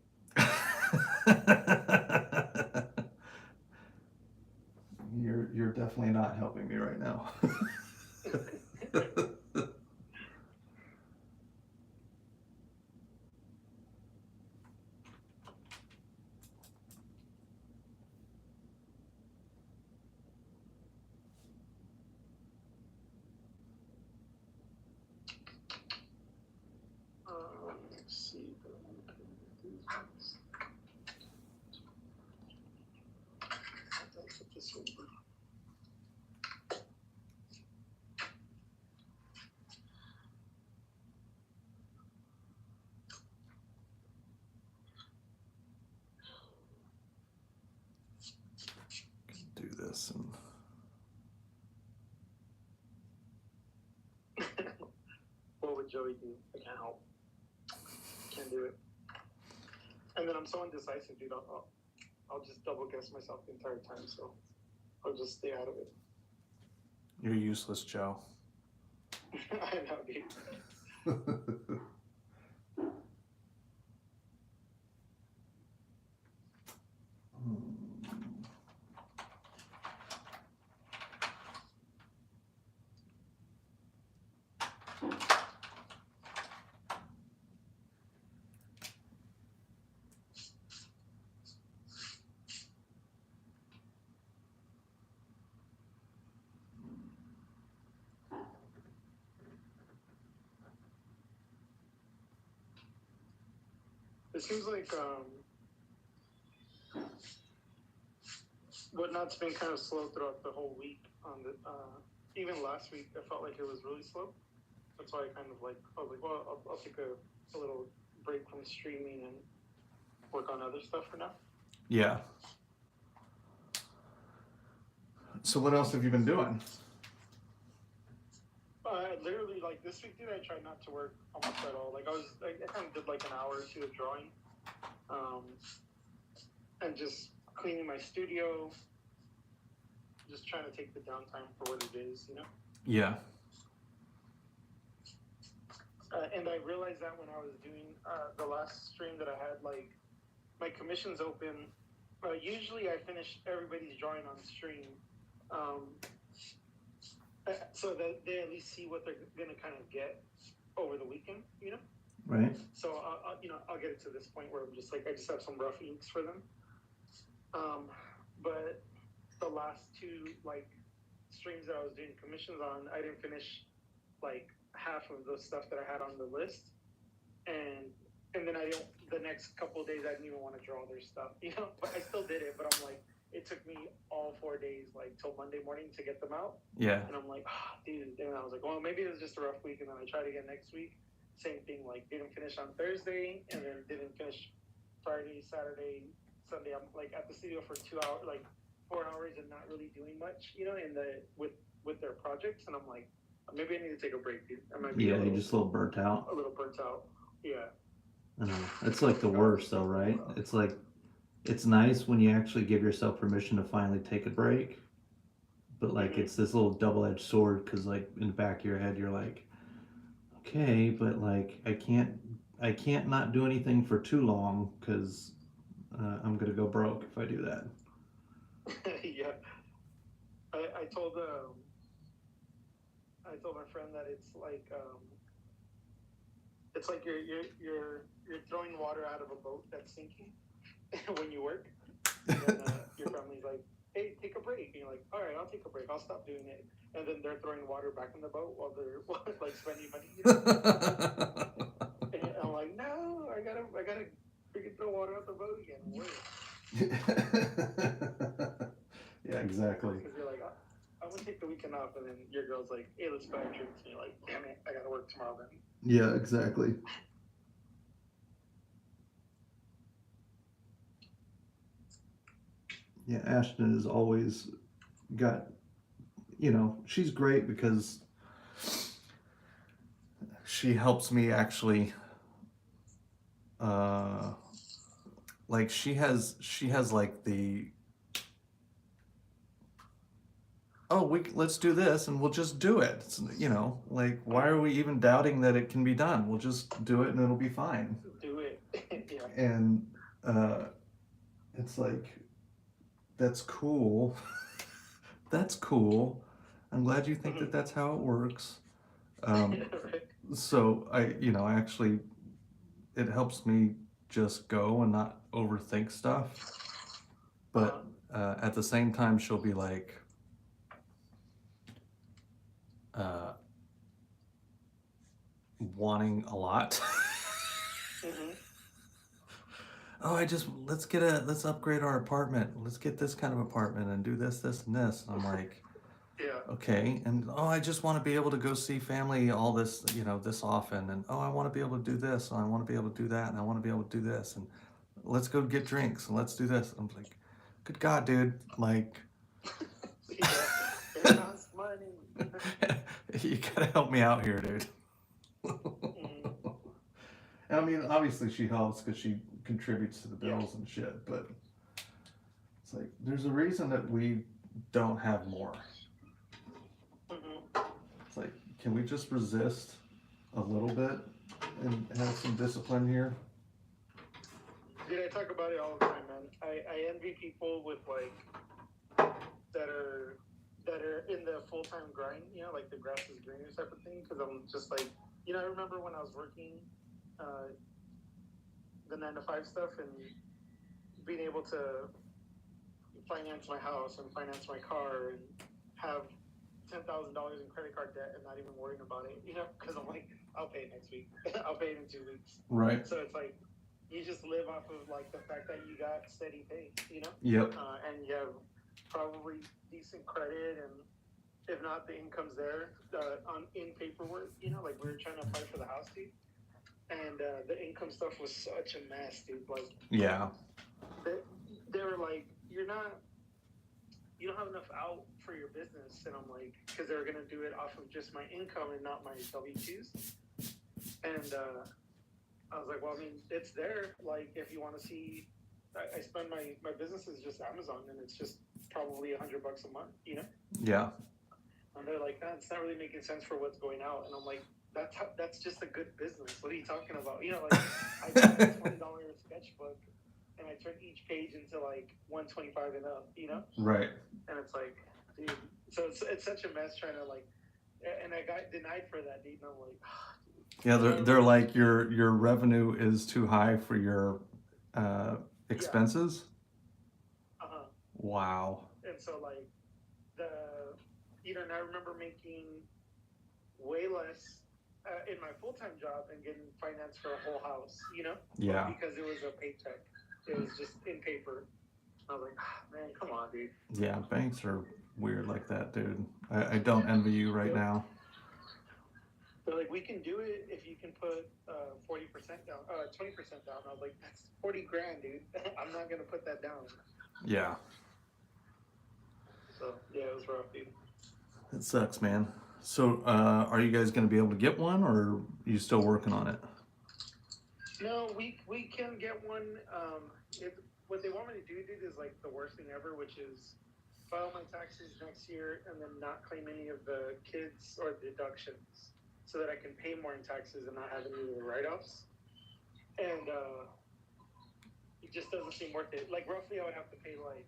You're definitely not helping me right now. Let's see. This one. Do this and what would Joey do? I can't help. Can't do it. And then I'm so indecisive, dude. I'll just double guess myself the entire time, so I'll just stay out of it. You're useless, Joe. I know, dude. It seems like Whatnot's been kind of slow throughout the whole week. On the even last week, I felt like it was really slow. That's why I was like, well, I'll take a little break from streaming and work on other stuff for now. Yeah. So what else have you been doing? Literally, like this week, dude, I tried not to work almost at all. Like I kind of did like an hour or two of drawing, and just cleaning my studio, just trying to take the downtime for what it is, you know? Yeah. And I realized that when I was doing the last stream that I had, like my commissions open. Usually, I finish everybody's drawing on stream. So that they at least see what they're gonna kind of get over the weekend, you know. Right. So I'll get it to this point where I'm just like I just have some rough inks for them. But the last two like streams that I was doing commissions on, I didn't finish like half of the stuff that I had on the list, and then the next couple of days I didn't even want to draw their stuff, you know. But I still did it. But I'm like. It took me all 4 days, like till Monday morning, to get them out. Yeah. And I'm like, dude. And I was like, well, maybe it was just a rough week. And then I tried again next week. Same thing, like didn't finish on Thursday, and then didn't finish Friday, Saturday, Sunday. I'm like at the studio for 2 hours, like 4 hours, and not really doing much, you know, with their projects. And I'm like, maybe I need to take a break, dude. I might be you're just a little burnt out. A little burnt out. Yeah. I know. It's like the worst, though, right? It's like. It's nice when you actually give yourself permission to finally take a break, but like it's this little double-edged sword because like in the back of your head you're like, okay, but like I can't not do anything for too long because I'm gonna go broke if I do that. Yeah, I told my friend that it's like you're throwing water out of a boat that's sinking. When you work, and then your family's like, hey, take a break. And you're like, all right, I'll take a break. I'll stop doing it. And then they're throwing water back in the boat while they're like spending money. You know? And I'm like, no, I gotta freaking throw water out the boat again. Yeah, exactly. Because you're like, I'm gonna take the weekend off, and then your girl's like, hey, let's buy drinks. And you're like, damn it, I gotta work tomorrow then. Yeah, exactly. Yeah, Ashton has always got, you know, she's great because she helps me actually, like she has like the, let's do this and we'll just do it. It's, you know, like why are we even doubting that it can be done? We'll just do it and it'll be fine. Do it. Yeah. And it's like, that's cool. That's cool. I'm glad you think that that's how it works. So I actually, it helps me just go and not overthink stuff. But at the same time, she'll be like, wanting a lot. Oh, let's upgrade our apartment. Let's get this kind of apartment and do this, and this. And I'm like, yeah. Okay. And, I just want to be able to go see family all this, this often. And, I want to be able to do this. And I want to be able to do that. And I want to be able to do this. And let's go get drinks and let's do this. I'm like, good God, dude. Like, Money. You got to help me out here, dude. And I mean, obviously she helps because she contributes to the bills and shit, but it's like there's a reason that we don't have more. It's like, can we just resist a little bit and have some discipline here? Dude, I talk about it all the time, man. I envy people with like that are in the full-time grind, you know, like the grass is greener type of thing, because I'm just like, you know, I remember when I was working the 9-to-5 stuff and being able to finance my house and finance my car and have $10,000 in credit card debt and not even worrying about it, you know, because I'm like, I'll pay it next week. I'll pay it in 2 weeks. Right. So it's like, you just live off of like the fact that you got steady pay, you know. Yep. And you have probably decent credit, and if not, the income's there in paperwork. You know, like we were trying to apply for the house, dude, and the income stuff was such a mess, dude. Like, yeah, they were like, you don't have enough out for your business, and I'm like, because they were gonna do it off of just my income and not my W-2s, and I was like, well, I mean, it's there. Like, if you want to see, I spend my business is just Amazon, and it's just probably $100 a month, you know. yeah, And they're like, it's not really making sense for what's going out. And I'm like, that's just a good business. What are you talking about? You know, like I got a $20 sketchbook, and I turn each page into like 125 and up, you know? right. And it's like, dude, so it's such a mess trying to like, and I got denied for that, dude. And I'm like, Yeah, they're like your revenue is too high for your expenses. yeah. Wow. And so like and I remember making way less in my full-time job and getting financed for a whole house, you know? Yeah. Because it was a paycheck. It was just in paper. I was like, man, come on, dude. Yeah, banks are weird like that, dude. I don't envy you right now. They're like, we can do it if you can put 40% down, 20% down. I was like, that's 40 grand, dude. I'm not gonna put that down. Yeah. So yeah, it was rough, dude. It sucks, man. So, are you guys gonna be able to get one, or are you still working on it? No, we can get one. What they want me to do, dude, is like the worst thing ever, which is file my taxes next year and then not claim any of the kids or deductions, so that I can pay more in taxes and not have any of the write-offs. And it just doesn't seem worth it. Like roughly, I would have to pay like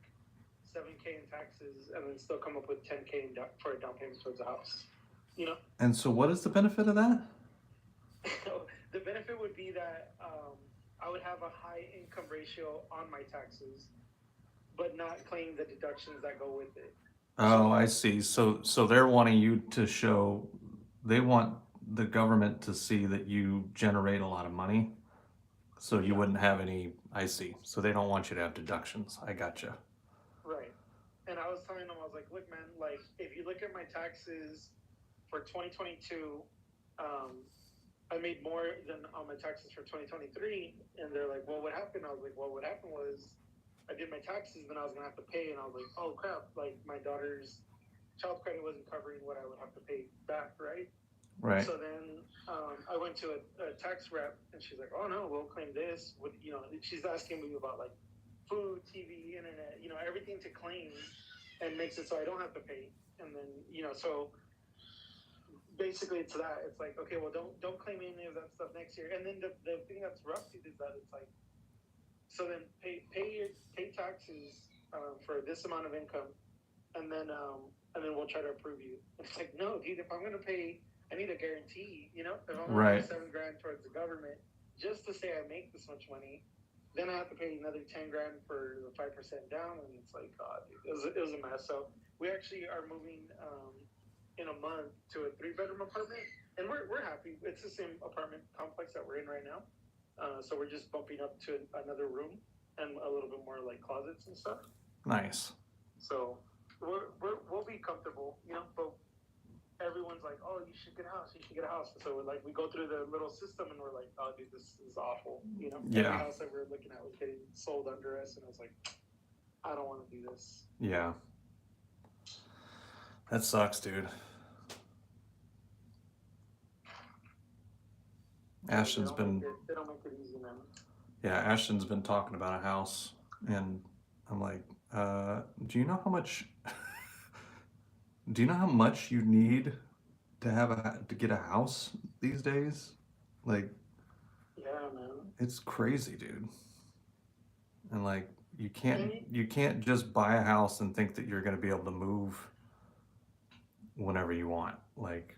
$7,000 in taxes and then still come up with $10,000 for a down payment towards the house. You know. And so, what is the benefit of that? The benefit would be that I would have a high income ratio on my taxes, but not claim the deductions that go with it. Oh, I see. So they're wanting you to show. They want the government to see that you generate a lot of money, so you wouldn't have any. I see. So they don't want you to have deductions. I gotcha. Right. And I was telling them, I was like, look, man, like if you look at my taxes for 2022, I made more than on my taxes for 2023. And they're like, well, what happened? I was like, well, what happened was I did my taxes, then I was going to have to pay. And I was like, oh, crap. Like my daughter's child credit wasn't covering what I would have to pay back, right? Right. So then I went to a tax rep, and she's like, oh, no, we'll claim this. With, you know, she's asking me about like food, TV, internet, you know, everything to claim, and makes it so I don't have to pay. And then, you know, so basically it's that. It's like, okay, well, don't claim any of that stuff next year. And then the thing that's rough is that it's like, so then pay taxes for this amount of income, and then we'll try to approve you. It's like, no, dude, if I'm gonna pay, I need a guarantee. You know, if I'm gonna pay $7,000 towards the government just to say I make this much money, then I have to pay another $10,000 for the 5% down, and it's like, God, dude, it was a mess. So we actually are moving in a month to a 3-bedroom apartment, and we're happy. It's the same apartment complex that we're in right now. So we're just bumping up to another room and a little bit more like closets and stuff. Nice. So we'll be comfortable, you know. But everyone's like, "Oh, you should get a house. You should get a house." So we're like, we go through the little system, and we're like, "Oh, dude, this is awful." You know, yeah. Every house that we were looking at was getting sold under us, and I was like, "I don't want to do this." Yeah. That sucks, dude. Ashton's been. They don't make it easy, man. Yeah, Ashton's been talking about a house, and I'm like, do you know how much? Do you know how much you need to get a house these days? Like, yeah, man, it's crazy, dude. And like, you can't just buy a house and think that you're gonna be able to move whenever you want. Like,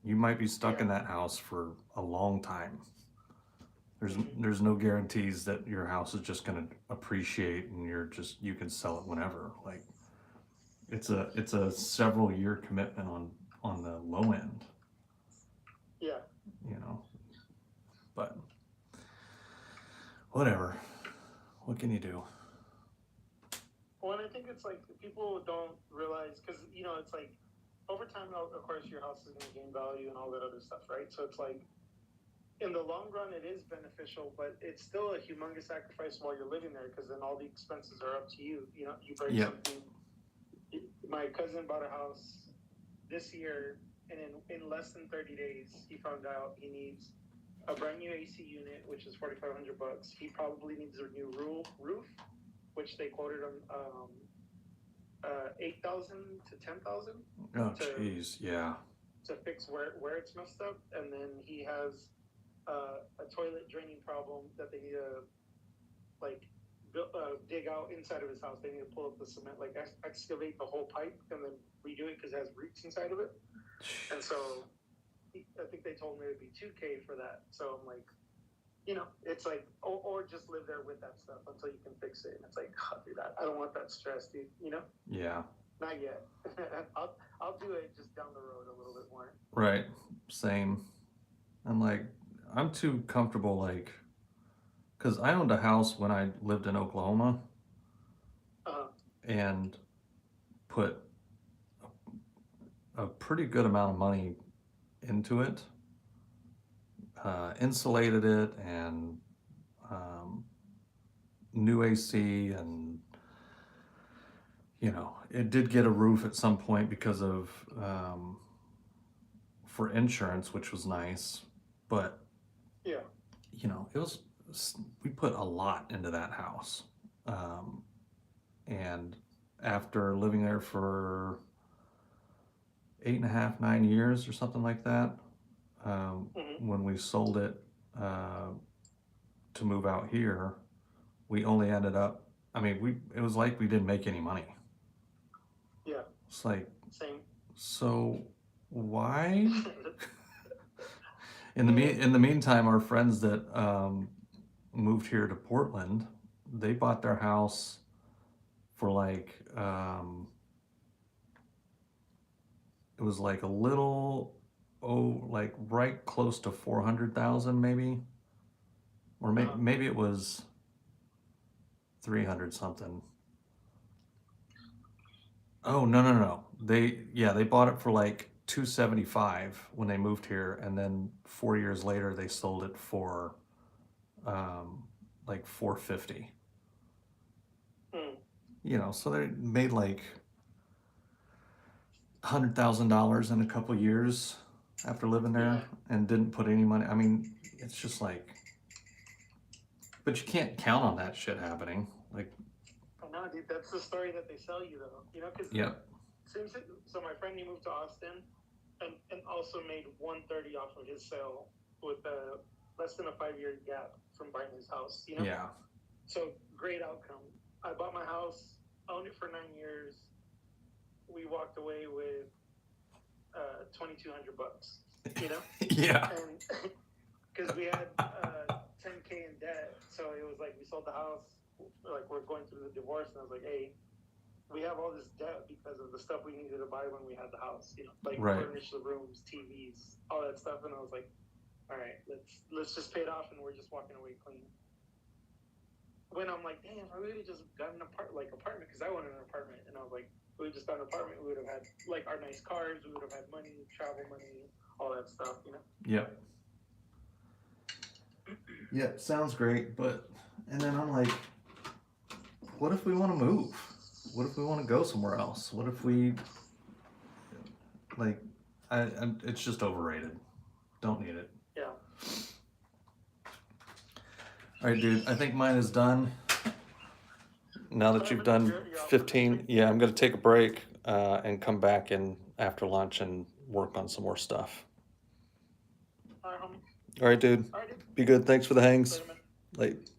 you might be stuck in that house for a long time. There's no guarantees that your house is just gonna appreciate and you can sell it whenever. Like, it's a several year commitment on the low end. Yeah. You know. But whatever. What can you do? Well, and I think it's like people don't realize, because it's like over time, of course, your house is going to gain value and all that other stuff, right? So it's like in the long run, it is beneficial, but it's still a humongous sacrifice while you're living there, because then all the expenses are up to you. You break something. My cousin bought a house this year, and in less than 30 days, he found out he needs a brand new AC unit, which is $4,500. He probably needs a new roof, which they quoted him $8,000 to $10,000. Oh, jeez, yeah. To fix where it's messed up, and then he has a toilet draining problem that they need to dig out inside of his house. They need to pull up the cement, excavate the whole pipe, and then redo it because it has roots inside of it. And so I think they told me it'd be $2,000 for that. So I'm like, it's like, or just live there with that stuff until you can fix it. And it's like, dude, I don't want that stress, dude. Yeah. Not yet. I'll do it just down the road a little bit more. Right. Same. I'm like, I'm too comfortable, because I owned a house when I lived in Oklahoma, and put a pretty good amount of money into it, insulated it, and new AC, and it did get a roof at some point because of for insurance, which was nice, but yeah, we put a lot into that house, and after living there for 8.5, 9 years or something like that, when we sold it to move out here, we only ended up, it was like we didn't make any money. Yeah. It's like, same. So why? In the meantime, our friends that moved here to Portland, they bought their house for it was like a little, right close to 400,000 maybe, or maybe it was 300 something. Oh, no. They bought it for 275 when they moved here, and then 4 years later they sold it for 450. So they made $100,000 in a couple years after living there, and didn't put any money. It's just but you can't count on that shit happening. No, dude, that's the story that they sell you, though. Because so my friend, he moved to Austin, and also made $130 off of his sale with less than a 5-year gap from buying his house. Yeah. So great outcome. I bought my house, owned it for 9 years. We walked away with $2,200. Yeah. And because we had $10,000 in debt, so it was like we sold the house. We're going through the divorce, and I was like, hey, we have all this debt because of the stuff we needed to buy when we had the house, furnish the rooms, TVs, all that stuff. And I was like, all right, let's just pay it off, and we're just walking away clean. When I'm like, damn, I really just got an apartment, because I wanted an apartment, and I was like, if we just got an apartment, we would have had our nice cars, we would have had money, travel money, all that stuff, Yep. Yep, sounds great, and then I'm like, what if we want to move? What if we want to go somewhere else? What if we, it's just overrated. Don't need it. Yeah. All right, dude, I think mine is done. Now that you've done 15, yeah, I'm going to take a break and come back in after lunch and work on some more stuff. All right, dude. Be good. Thanks for the hangs. Late.